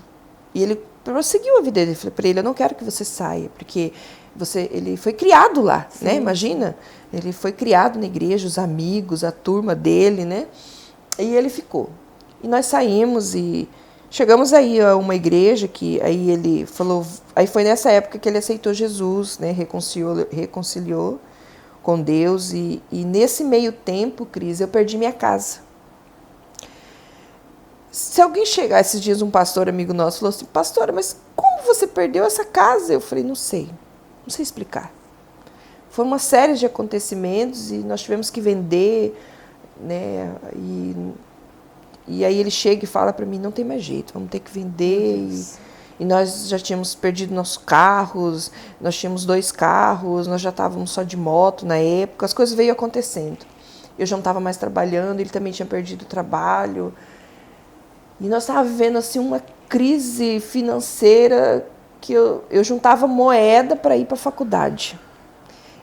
ele prosseguiu a vida dele. Eu falei para ele, eu não quero que você saia, porque ele foi criado lá, sim, né? Imagina, ele foi criado na igreja, os amigos, a turma dele, né? E ele ficou. E nós saímos e chegamos aí a uma igreja que aí ele falou, aí foi nessa época que ele aceitou Jesus, né? Reconciliou com Deus e nesse meio tempo, Cris, eu perdi minha casa. Se alguém chegar esses dias, um pastor amigo nosso falou assim, pastora, mas como você perdeu essa casa? Eu falei, não sei explicar. Foi uma série de acontecimentos e nós tivemos que vender, né? E aí ele chega e fala para mim, não tem mais jeito, vamos ter que vender. E nós já tínhamos perdido nossos carros, nós tínhamos 2 carros, nós já estávamos só de moto na época, as coisas veio acontecendo. Eu já não estava mais trabalhando, ele também tinha perdido o trabalho. E nós estávamos vivendo assim, uma crise financeira que eu juntava moeda para ir para a faculdade.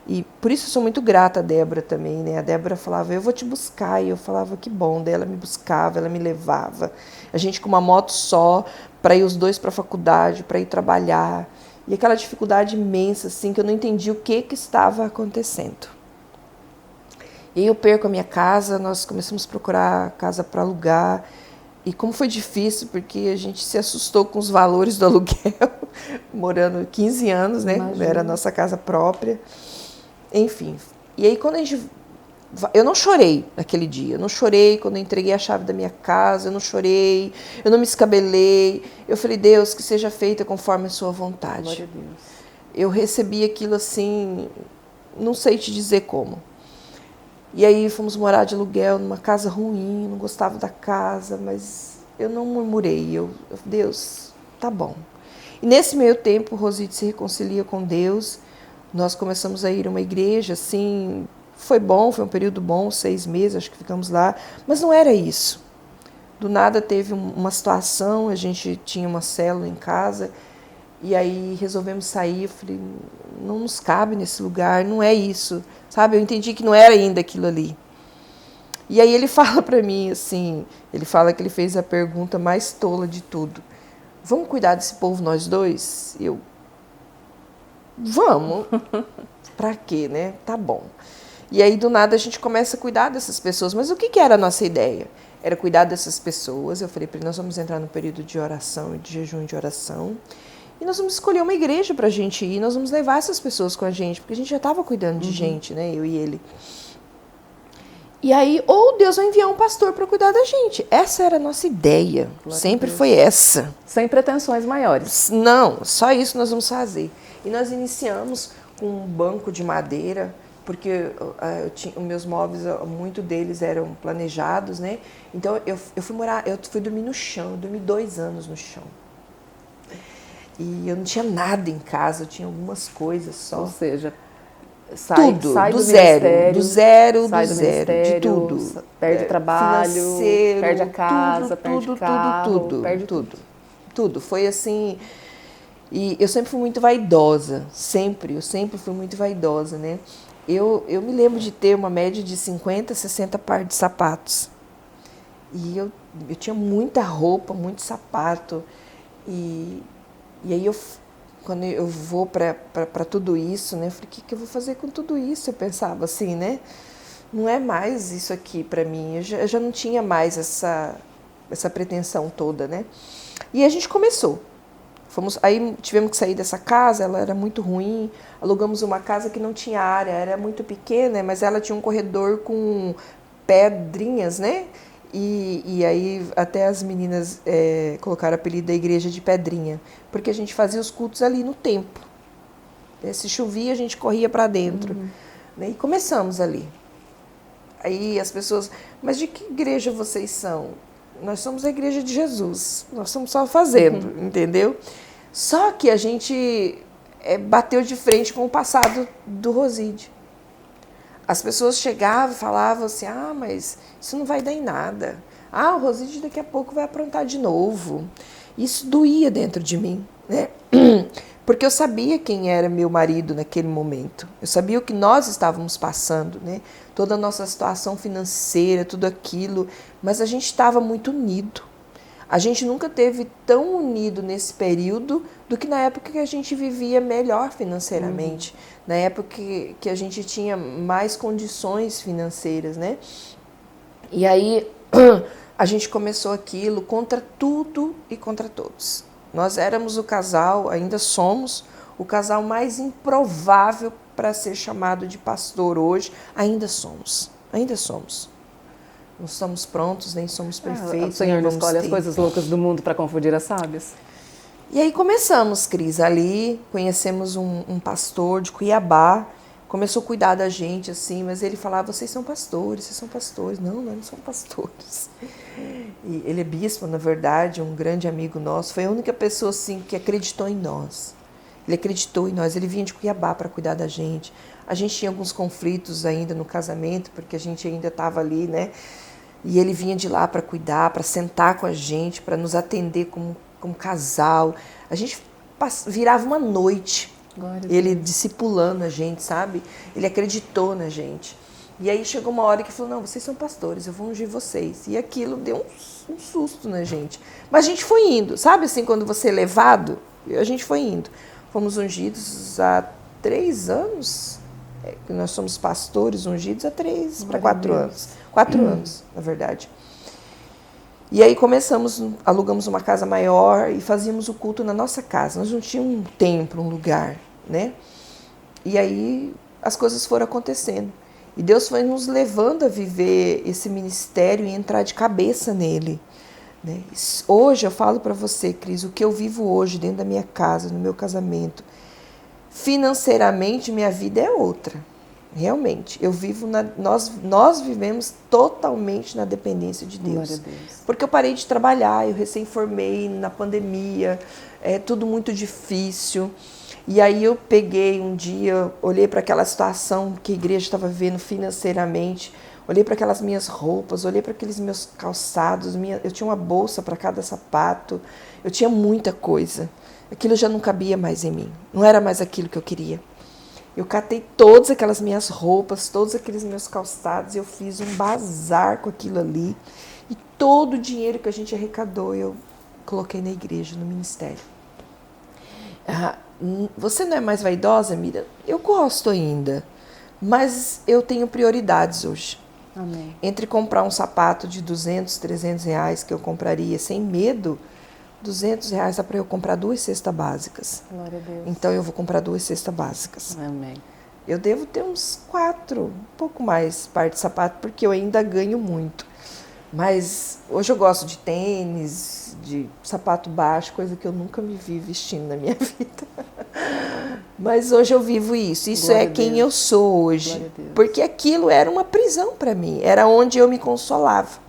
E por isso eu sou muito grata a Débora também, né? A Débora falava, eu vou te buscar. E eu falava, que bom. Daí ela me buscava, ela me levava. A gente com uma moto só, para ir os 2 para a faculdade, para ir trabalhar. E aquela dificuldade imensa, assim, que eu não entendi o que estava acontecendo. E aí eu perco a minha casa, nós começamos a procurar casa para alugar. E como foi difícil, porque a gente se assustou com os valores do aluguel, morando 15 anos, né? Imagina. Era a nossa casa própria. Enfim. E aí quando a gente... Eu não chorei naquele dia, eu não chorei quando eu entreguei a chave da minha casa, eu não chorei, eu não me escabelei. Eu falei, Deus, que seja feita conforme a sua vontade. Glória a Deus. Eu recebi aquilo assim, não sei te dizer como. E aí fomos morar de aluguel numa casa ruim, não gostava da casa, mas eu não murmurei. Deus, tá bom. E nesse meio tempo, Rosite se reconcilia com Deus. Nós começamos a ir a uma igreja, assim, foi bom, foi um período bom, 6 meses, acho que ficamos lá. Mas não era isso. Do nada teve uma situação, a gente tinha uma célula em casa, e aí resolvemos sair. Eu falei, não nos cabe nesse lugar, não é isso. Sabe, eu entendi que não era ainda aquilo ali. E aí ele fala para mim assim, ele fala que ele fez a pergunta mais tola de tudo. Vamos cuidar desse povo nós 2? Eu, vamos. Pra quê, né? Tá bom. E aí do nada a gente começa a cuidar dessas pessoas. Mas o que era a nossa ideia? Era cuidar dessas pessoas. Eu falei para ele, nós vamos entrar no período de oração e de jejum de oração. E nós vamos escolher uma igreja para a gente ir, nós vamos levar essas pessoas com a gente, porque a gente já estava cuidando de gente, né, eu e ele. E aí, ou Deus vai enviar um pastor para cuidar da gente. Essa era a nossa ideia, sempre foi essa. Sem pretensões maiores. Não, só isso nós vamos fazer. E nós iniciamos com um banco de madeira, porque os meus móveis, muitos deles eram planejados, né, então eu fui dormir no chão, eu dormi 2 anos no chão. E eu não tinha nada em casa, eu tinha algumas coisas só. Ou seja, sai do zero, de tudo. Perde trabalho, financeiro, perde a casa, perde carro, perde tudo. Foi assim, e eu sempre fui muito vaidosa, eu sempre fui muito vaidosa, né? Eu me lembro de ter uma média de 50, 60 pares de sapatos. E eu tinha muita roupa, muito sapato, e aí, quando eu vou para tudo isso, né? Eu falei, o que eu vou fazer com tudo isso? Eu pensava assim, né? Não é mais isso aqui para mim. Eu já não tinha mais essa pretensão toda, né? E a gente começou. Aí tivemos que sair dessa casa, ela era muito ruim, alugamos uma casa que não tinha área, era muito pequena, mas ela tinha um corredor com pedrinhas, né? E aí até as meninas colocaram o apelido da igreja de Pedrinha, porque a gente fazia os cultos ali no templo. Se chovia, a gente corria para dentro. Né? E começamos ali. Aí as pessoas, mas de que igreja vocês são? Nós somos a igreja de Jesus, nós estamos só fazendo, entendeu? Só que a gente bateu de frente com o passado do Roside. As pessoas chegavam e falavam assim, mas isso não vai dar em nada. O Roside daqui a pouco vai aprontar de novo. Isso doía dentro de mim, né? Porque eu sabia quem era meu marido naquele momento. Eu sabia o que nós estávamos passando, né? Toda a nossa situação financeira, tudo aquilo. Mas a gente estava muito unido. A gente nunca teve tão unido nesse período do que na época que a gente vivia melhor financeiramente. Na época que a gente tinha mais condições financeiras, né? E aí a gente começou aquilo contra tudo e contra todos. Nós éramos o casal, ainda somos, o casal mais improvável para ser chamado de pastor hoje. Ainda somos. Não estamos prontos, nem somos perfeitos. O Senhor não escolhe as coisas loucas do mundo para confundir as sábias. E aí começamos, Cris, ali, conhecemos um pastor de Cuiabá, começou a cuidar da gente, assim, mas ele falava, vocês são pastores. Não, nós não somos pastores. E ele é bispo, na verdade, um grande amigo nosso, foi a única pessoa, assim, que acreditou em nós. Ele acreditou em nós, ele vinha de Cuiabá para cuidar da gente. A gente tinha alguns conflitos ainda no casamento, porque a gente ainda estava ali, né? E ele vinha de lá para cuidar, para sentar com a gente, para nos atender como casal. A gente virava uma noite, ele discipulando a gente, sabe? Ele acreditou na gente. E aí chegou uma hora que falou, não, vocês são pastores, eu vou ungir vocês. E aquilo deu um susto na gente. Mas a gente foi indo, sabe assim, quando você é levado, a gente foi indo. Fomos ungidos há 3 anos, nós somos pastores ungidos há 3 para 4 anos. 4 anos, na verdade. E aí alugamos uma casa maior e fazíamos o culto na nossa casa. Nós não tínhamos um templo, um lugar, né? E aí as coisas foram acontecendo. E Deus foi nos levando a viver esse ministério e entrar de cabeça nele. Né? Hoje eu falo para você, Cris, o que eu vivo hoje dentro da minha casa, no meu casamento, financeiramente minha vida é outra. Realmente, nós vivemos totalmente na dependência de Deus. Porque eu parei de trabalhar, eu recém-formei na pandemia, tudo muito difícil. E aí eu peguei um dia, olhei para aquela situação que a igreja estava vivendo financeiramente, olhei para aquelas minhas roupas, olhei para aqueles meus calçados, eu tinha uma bolsa para cada sapato, eu tinha muita coisa. Aquilo já não cabia mais em mim, não era mais aquilo que eu queria. Eu catei todas aquelas minhas roupas, todos aqueles meus calçados, eu fiz um bazar com aquilo ali. E todo o dinheiro que a gente arrecadou, eu coloquei na igreja, no ministério. Você não é mais vaidosa, Miriam? Eu gosto ainda, mas eu tenho prioridades hoje. Amém. Entre comprar um sapato de 200, 300 reais, que eu compraria sem medo, 200 reais dá para eu comprar 2 cestas básicas. Glória a Deus. Então eu vou comprar 2 cestas básicas. Amém. Eu devo ter uns 4, um pouco mais par de sapato, porque eu ainda ganho muito. Mas hoje eu gosto de tênis, de sapato baixo, coisa que eu nunca me vi vestindo na minha vida. Mas hoje eu vivo isso. Isso é quem eu sou hoje. Porque aquilo era uma prisão para mim. Era onde eu me consolava.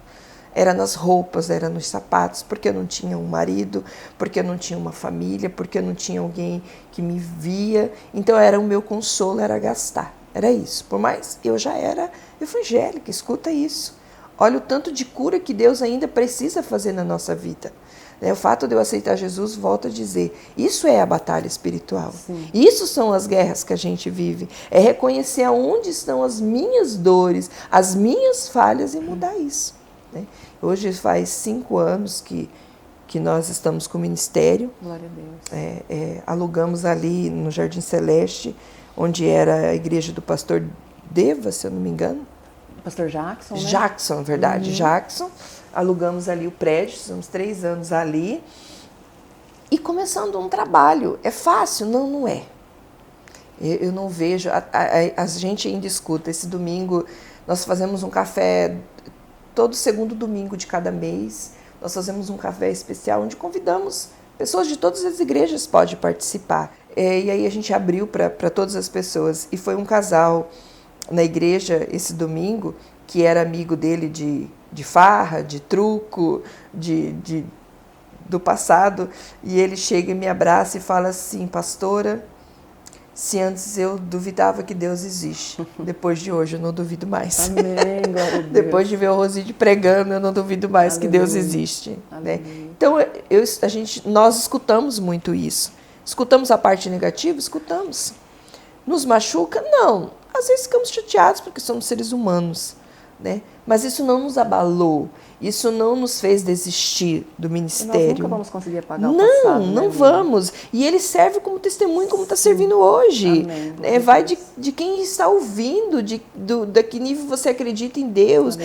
Era nas roupas, era nos sapatos, porque eu não tinha um marido, porque eu não tinha uma família, porque eu não tinha alguém que me via. Então era o meu consolo, era gastar. Era isso. Por mais eu já era evangélica, escuta isso. Olha o tanto de cura que Deus ainda precisa fazer na nossa vida. O fato de eu aceitar Jesus, volto a dizer, isso é a batalha espiritual. Sim. Isso são as guerras que a gente vive. É reconhecer aonde estão as minhas dores, as minhas falhas e mudar isso. Hoje faz 5 anos que nós estamos com o ministério. Glória a Deus. Alugamos ali no Jardim Celeste, onde era a igreja do pastor Deva, se eu não me engano. Pastor Jackson, né? Jackson, verdade, Jackson. Alugamos ali o prédio, estamos 3 anos ali. E começando um trabalho. É fácil? Não, não é. Eu não vejo... A gente ainda escuta. Esse domingo nós fazemos um café todo segundo domingo de cada mês. Nós fazemos um café especial onde convidamos pessoas de todas as igrejas podem participar. E aí a gente abriu para todas as pessoas. E foi um casal na igreja esse domingo que era amigo dele de farra, de truco, do passado. E ele chega e me abraça e fala assim: pastora, se antes eu duvidava que Deus existe, depois de hoje eu não duvido mais. Amém, glória a Deus. Depois de ver o Roside pregando, eu não duvido mais que Deus existe. Né? Então, nós escutamos muito isso. Escutamos a parte negativa? Escutamos. Nos machuca? Não. Às vezes ficamos chateados porque somos seres humanos. Né? Mas isso não nos abalou. Isso não nos fez desistir do ministério. Nós nunca vamos conseguir apagar o passado. Não vamos. E ele serve como testemunho, como está servindo hoje. Amém. Vai de quem está ouvindo, de que nível você acredita em Deus,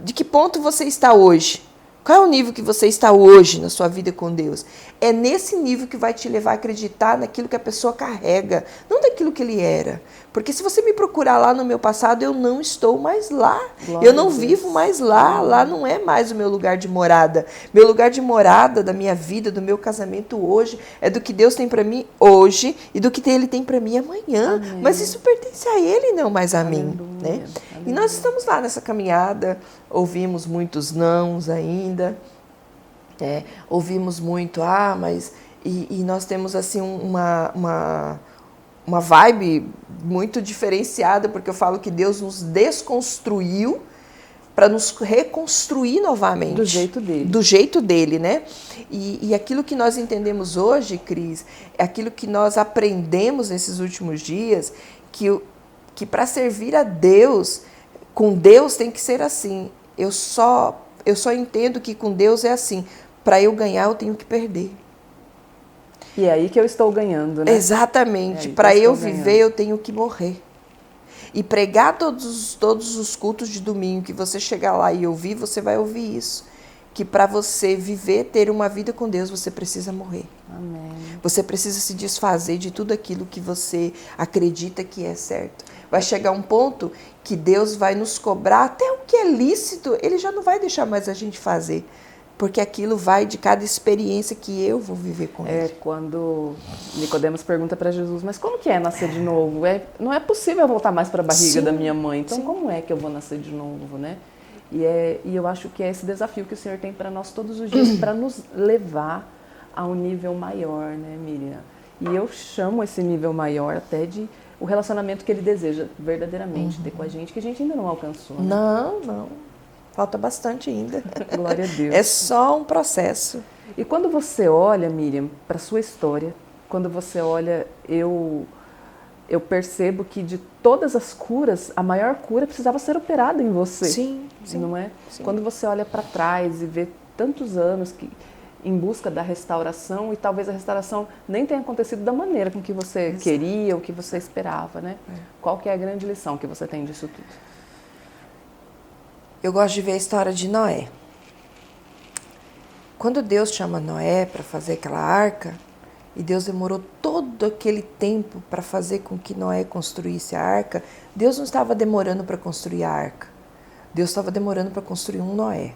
de que ponto você está hoje. Qual é o nível que você está hoje na sua vida com Deus? É nesse nível que vai te levar a acreditar naquilo que a pessoa carrega, não daquilo que ele era. Porque se você me procurar lá no meu passado, eu não estou mais lá. Eu não vivo mais lá. Lá não é mais o meu lugar de morada. Meu lugar de morada da minha vida, do meu casamento hoje, é do que Deus tem para mim hoje e do que Ele tem para mim amanhã. Amém. Mas isso pertence a Ele, não mais a mim. Né? E nós estamos lá nessa caminhada, ouvimos muitos nãos ainda, ouvimos muito, mas... E nós temos assim uma vibe muito diferenciada, porque eu falo que Deus nos desconstruiu para nos reconstruir novamente. Do jeito dele. Do jeito dele, né? E aquilo que nós entendemos hoje, Cris, é aquilo que nós aprendemos nesses últimos dias, que para servir a Deus, com Deus tem que ser assim. Eu só entendo que com Deus é assim. Para eu ganhar, eu tenho que perder. E é aí que eu estou ganhando, né? Exatamente. Para eu viver, eu tenho que morrer. E pregar todos os cultos de domingo, que você chegar lá e ouvir, você vai ouvir isso. Que para você viver, ter uma vida com Deus, você precisa morrer. Amém. Você precisa se desfazer de tudo aquilo que você acredita que é certo. Vai chegar um ponto que Deus vai nos cobrar, até o que é lícito, Ele já não vai deixar mais a gente fazer. Porque aquilo vai de cada experiência que eu vou viver com Ele. Quando Nicodemos pergunta para Jesus, mas como que é nascer de novo? Não é possível eu voltar mais para a barriga da minha mãe, então como é que eu vou nascer de novo, né? E eu acho que é esse desafio que o Senhor tem para nós todos os dias, para nos levar a um nível maior, né, Miriam? E eu chamo esse nível maior até de o relacionamento que Ele deseja verdadeiramente ter com a gente, que a gente ainda não alcançou. Né? Não. Falta bastante ainda. Glória a Deus. É só um processo. E quando você olha, Miriam, para a sua história, quando você olha, eu percebo que de todas as curas, a maior cura precisava ser operada em você. Sim. Não é? Sim. Quando você olha para trás e vê tantos anos em busca da restauração, e talvez a restauração nem tenha acontecido da maneira com que você queria, ou que você esperava, né? Qual que é a grande lição que você tem disso tudo? Eu gosto de ver a história de Noé. Quando Deus chama Noé para fazer aquela arca, e Deus demorou todo aquele tempo para fazer com que Noé construísse a arca, Deus não estava demorando para construir a arca. Deus estava demorando para construir um Noé.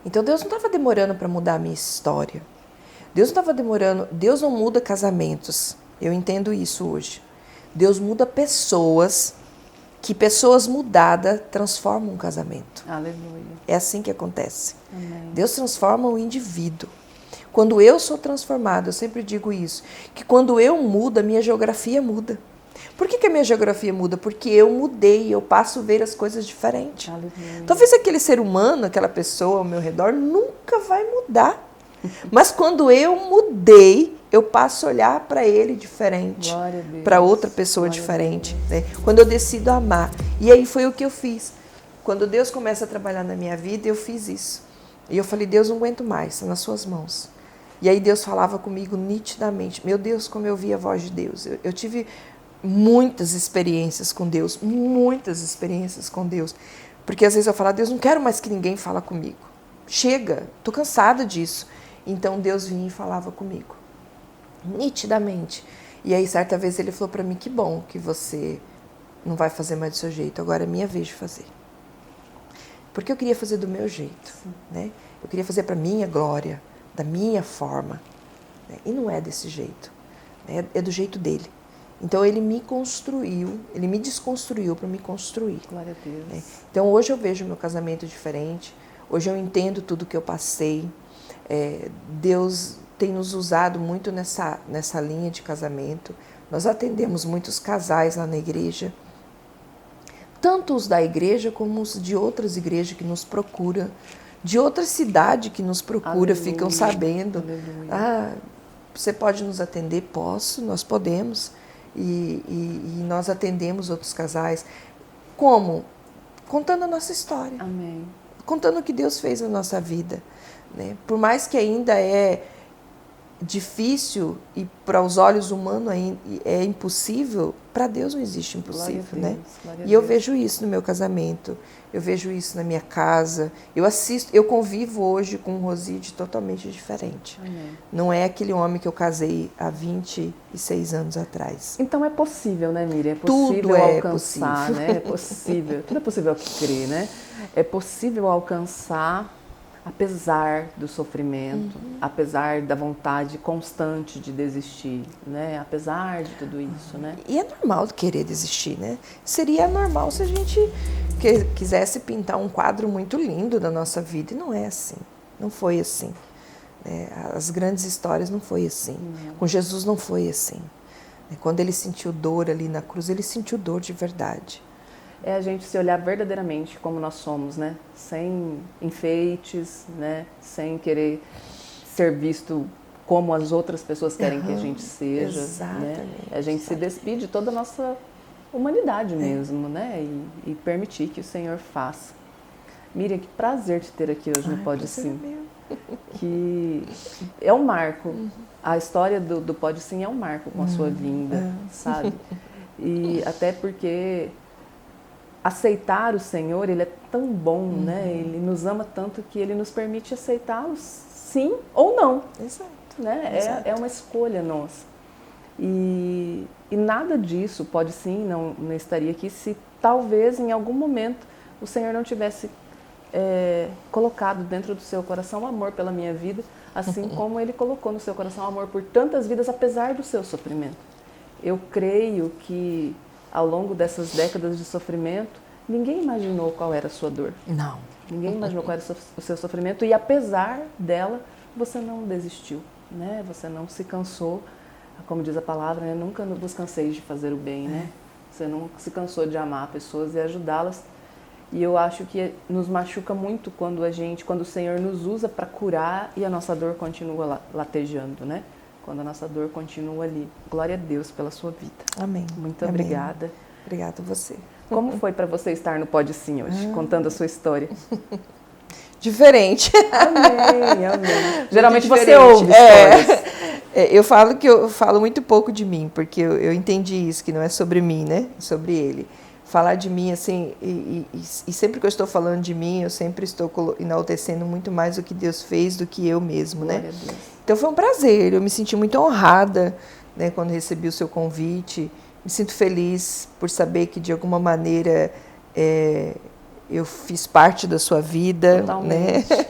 Então Deus não estava demorando para mudar a minha história. Deus não estava demorando. Deus não muda casamentos. Eu entendo isso hoje. Deus muda pessoas, que pessoas mudadas transformam um casamento. Aleluia. É assim que acontece. Amém. Deus transforma o indivíduo. Quando eu sou transformada, eu sempre digo isso, que quando eu mudo, a minha geografia muda. Por que a minha geografia muda? Porque eu mudei, eu passo a ver as coisas diferentes. Aleluia. Talvez aquele ser humano, aquela pessoa ao meu redor, nunca vai mudar. Mas quando eu mudei, eu passo a olhar para ele diferente, para outra pessoa diferente. Né? Quando eu decido amar. E aí foi o que eu fiz. Quando Deus começa a trabalhar na minha vida, eu fiz isso. E eu falei, Deus, não aguento mais, está nas suas mãos. E aí Deus falava comigo nitidamente. Meu Deus, como eu ouvi a voz de Deus. Eu tive muitas experiências com Deus, Porque às vezes eu falo, Deus, não quero mais que ninguém fale comigo. Chega, estou cansada disso. Então Deus vinha e falava comigo, nitidamente. E aí certa vez ele falou para mim, que bom que você não vai fazer mais do seu jeito, agora é minha vez de fazer. Porque eu queria fazer do meu jeito, né? Eu queria fazer para minha glória, da minha forma, né? E não é desse jeito, né? É do jeito dele. Então ele me construiu, ele me desconstruiu para me construir. Glória a Deus. Né? Então hoje eu vejo meu casamento diferente, hoje eu entendo tudo que eu passei. Deus tem nos usado muito nessa linha de casamento. Nós atendemos muitos casais lá na igreja, tanto os da igreja como os de outras igrejas que nos procuram, de outra cidade que nos procura, Aleluia. Ficam sabendo. Aleluia. Ah, você pode nos atender? Posso, nós podemos. E nós atendemos outros casais. Como? Contando a nossa história. Amém. Contando o que Deus fez na nossa vida. Né? Por mais que ainda é difícil e para os olhos humanos é impossível, para Deus não existe impossível, né? E eu vejo isso no meu casamento, eu vejo isso na minha casa, eu convivo hoje com um Roside totalmente diferente. Amém. Não é aquele homem que eu casei há 26 anos atrás. Então é possível, né, Miriam? É possível Tudo é alcançar, possível. né? É possível. Tudo é possível crer, né? É possível alcançar apesar do sofrimento, apesar da vontade constante de desistir, né? Apesar de tudo isso, né? E é normal querer desistir, né? Seria normal se a gente quisesse pintar um quadro muito lindo da nossa vida, e não é assim, não foi assim. As grandes histórias não foi assim, com Jesus não foi assim. Quando ele sentiu dor ali na cruz, ele sentiu dor de verdade. É a gente se olhar verdadeiramente como nós somos, né? Sem enfeites, né? Sem querer ser visto como as outras pessoas querem que a gente seja. Exatamente. Né? A gente se despide de toda a nossa humanidade mesmo, né? E permitir que o Senhor faça. Miriam, que prazer te ter aqui hoje no Pode Sim. Que é um marco. A história do Pode Sim é um marco com a sua vinda, sabe? E até porque aceitar o Senhor, Ele é tão bom, né? Ele nos ama tanto que Ele nos permite aceitá-lo sim ou não. Exato. Né? Exato. É uma escolha nossa. E nada disso pode sim, não estaria aqui se talvez em algum momento o Senhor não tivesse colocado dentro do seu coração amor pela minha vida, assim como Ele colocou no seu coração amor por tantas vidas, apesar do seu sofrimento. Eu creio que ao longo dessas décadas de sofrimento, ninguém imaginou qual era a sua dor. Não. Ninguém imaginou qual era o seu sofrimento e apesar dela, você não desistiu, né? Você não se cansou, como diz a palavra, né? Nunca vos canseis de fazer o bem, né? Você não se cansou de amar pessoas e ajudá-las. E eu acho que nos machuca muito quando o Senhor nos usa para curar e a nossa dor continua latejando, né? Quando a nossa dor continua ali. Glória a Deus pela sua vida. Amém. Muito Amém. Obrigada. Obrigada a você. Como foi para você estar no Pode Sim hoje, contando a sua história? Diferente. Amém, amém. Geralmente você diferente. ouve histórias. Eu falo que eu falo muito pouco de mim, porque eu entendi isso, que não é sobre mim, né? É sobre ele. Falar de mim, assim, e sempre que eu estou falando de mim, eu sempre estou enaltecendo muito mais o que Deus fez do que eu mesmo, né? Glória a Deus. Então foi um prazer, eu me senti muito honrada, né, quando recebi o seu convite. Me sinto feliz por saber que de alguma maneira eu fiz parte da sua vida, Totalmente. né?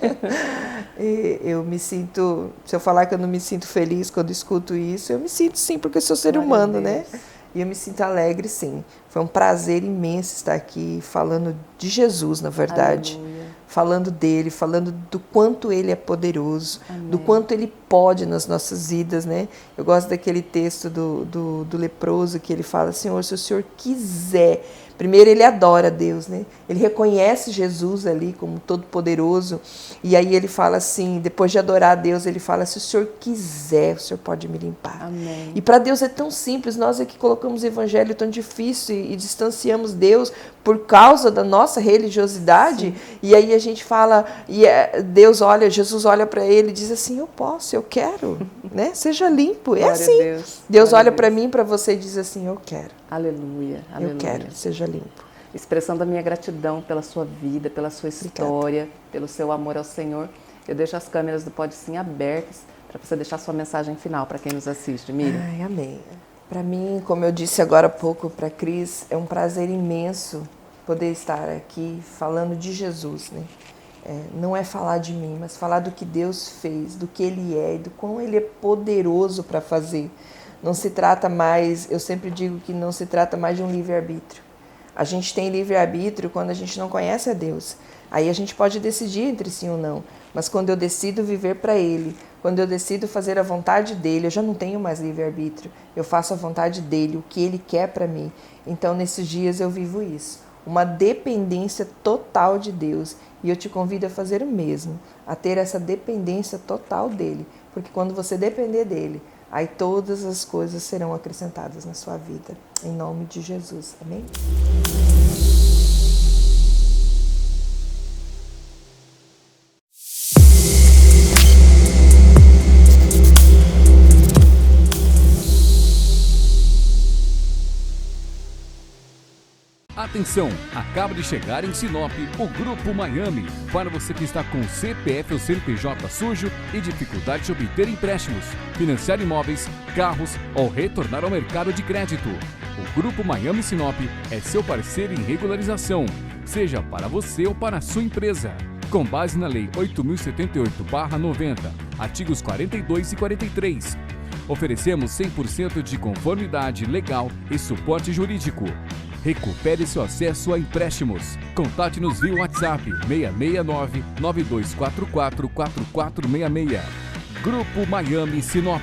Eu me sinto, se eu falar que eu não me sinto feliz quando escuto isso, eu me sinto sim, porque eu sou ser Glória humano, a né? Deus. E eu me sinto alegre, sim. Foi um prazer imenso estar aqui falando de Jesus, na verdade. Aleluia. Falando dele, falando do quanto ele é poderoso, Amém. do quanto ele pode nas nossas vidas, né? Eu gosto daquele texto do leproso que ele fala, Senhor, se o Senhor quiser. Primeiro ele adora Deus, né? Ele reconhece Jesus ali como todo-poderoso. E aí ele fala assim, depois de adorar a Deus, ele fala, se o Senhor quiser, o Senhor pode me limpar. Amém. E para Deus é tão simples, nós aqui colocamos o evangelho tão difícil e distanciamos Deus por causa da nossa religiosidade. Sim. E aí a gente fala, Deus olha, Jesus olha para ele e diz assim, eu posso, eu quero, né? Seja limpo. Glória é assim. Deus olha para mim, para você e diz assim, eu quero. Aleluia, aleluia. Eu quero, seja limpo. Expressando a minha gratidão pela sua vida, pela sua história, pelo seu amor ao Senhor. Eu deixo as câmeras do Pode Sim abertas para você deixar sua mensagem final para quem nos assiste, Miriam. Ai, amém. Para mim, como eu disse agora há pouco para a Cris, é um prazer imenso poder estar aqui falando de Jesus, né? Não é falar de mim, mas falar do que Deus fez, do que Ele é e do quão Ele é poderoso para fazer. Não se trata mais, eu sempre digo que não se trata mais de um livre-arbítrio. A gente tem livre-arbítrio quando a gente não conhece a Deus. Aí a gente pode decidir entre sim ou não. Mas quando eu decido viver para Ele, quando eu decido fazer a vontade dEle, eu já não tenho mais livre-arbítrio. Eu faço a vontade dEle, o que Ele quer para mim. Então, nesses dias eu vivo isso. Uma dependência total de Deus. E eu te convido a fazer o mesmo, a ter essa dependência total dEle. Porque quando você depender dEle, aí todas as coisas serão acrescentadas na sua vida. Em nome de Jesus. Amém? Atenção, acaba de chegar em Sinop o Grupo Miami. Para você que está com CPF ou CNPJ sujo e dificuldade de obter empréstimos, financiar imóveis, carros ou retornar ao mercado de crédito. O Grupo Miami Sinop é seu parceiro em regularização, seja para você ou para a sua empresa. Com base na Lei 8.078/90, artigos 42 e 43. Oferecemos 100% de conformidade legal e suporte jurídico. Recupere seu acesso a empréstimos. Contate-nos via WhatsApp 669-9244-4466. Grupo Miami Sinop.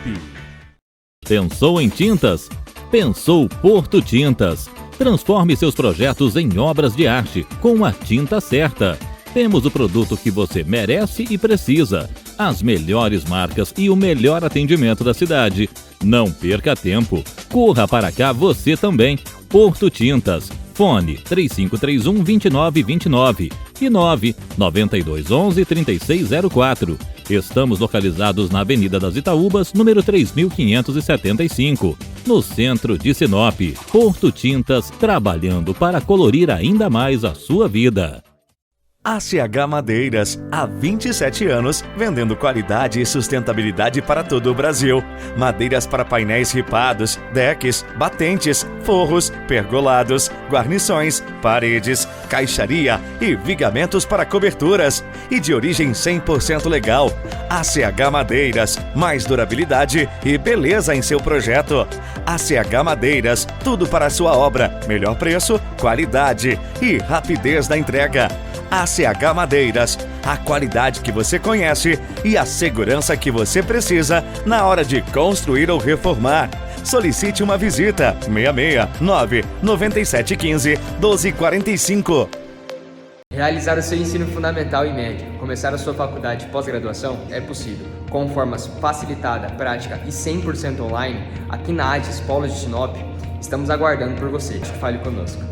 Pensou em tintas? Pensou Porto Tintas. Transforme seus projetos em obras de arte com a tinta certa. Temos o produto que você merece e precisa. As melhores marcas e o melhor atendimento da cidade. Não perca tempo. Corra para cá você também. Porto Tintas. Fone 3531-2929 e 99211-3604. Estamos localizados na Avenida das Itaúbas, número 3575, no centro de Sinop. Porto Tintas, trabalhando para colorir ainda mais a sua vida. ACH Madeiras, há 27 anos, vendendo qualidade e sustentabilidade para todo o Brasil. Madeiras para painéis ripados, decks, batentes, forros, pergolados, guarnições, paredes, caixaria e vigamentos para coberturas. E de origem 100% legal. ACH Madeiras, mais durabilidade e beleza em seu projeto. ACH Madeiras, tudo para a sua obra. Melhor preço, qualidade e rapidez da entrega. ACH Madeiras, a qualidade que você conhece e a segurança que você precisa na hora de construir ou reformar. Solicite uma visita. 669-9715-1245. Realizar o seu ensino fundamental e médio, começar a sua faculdade de pós-graduação é possível. Com forma facilitada, prática e 100% online, aqui na ADES Polo de Sinop, estamos aguardando por você. Fale conosco.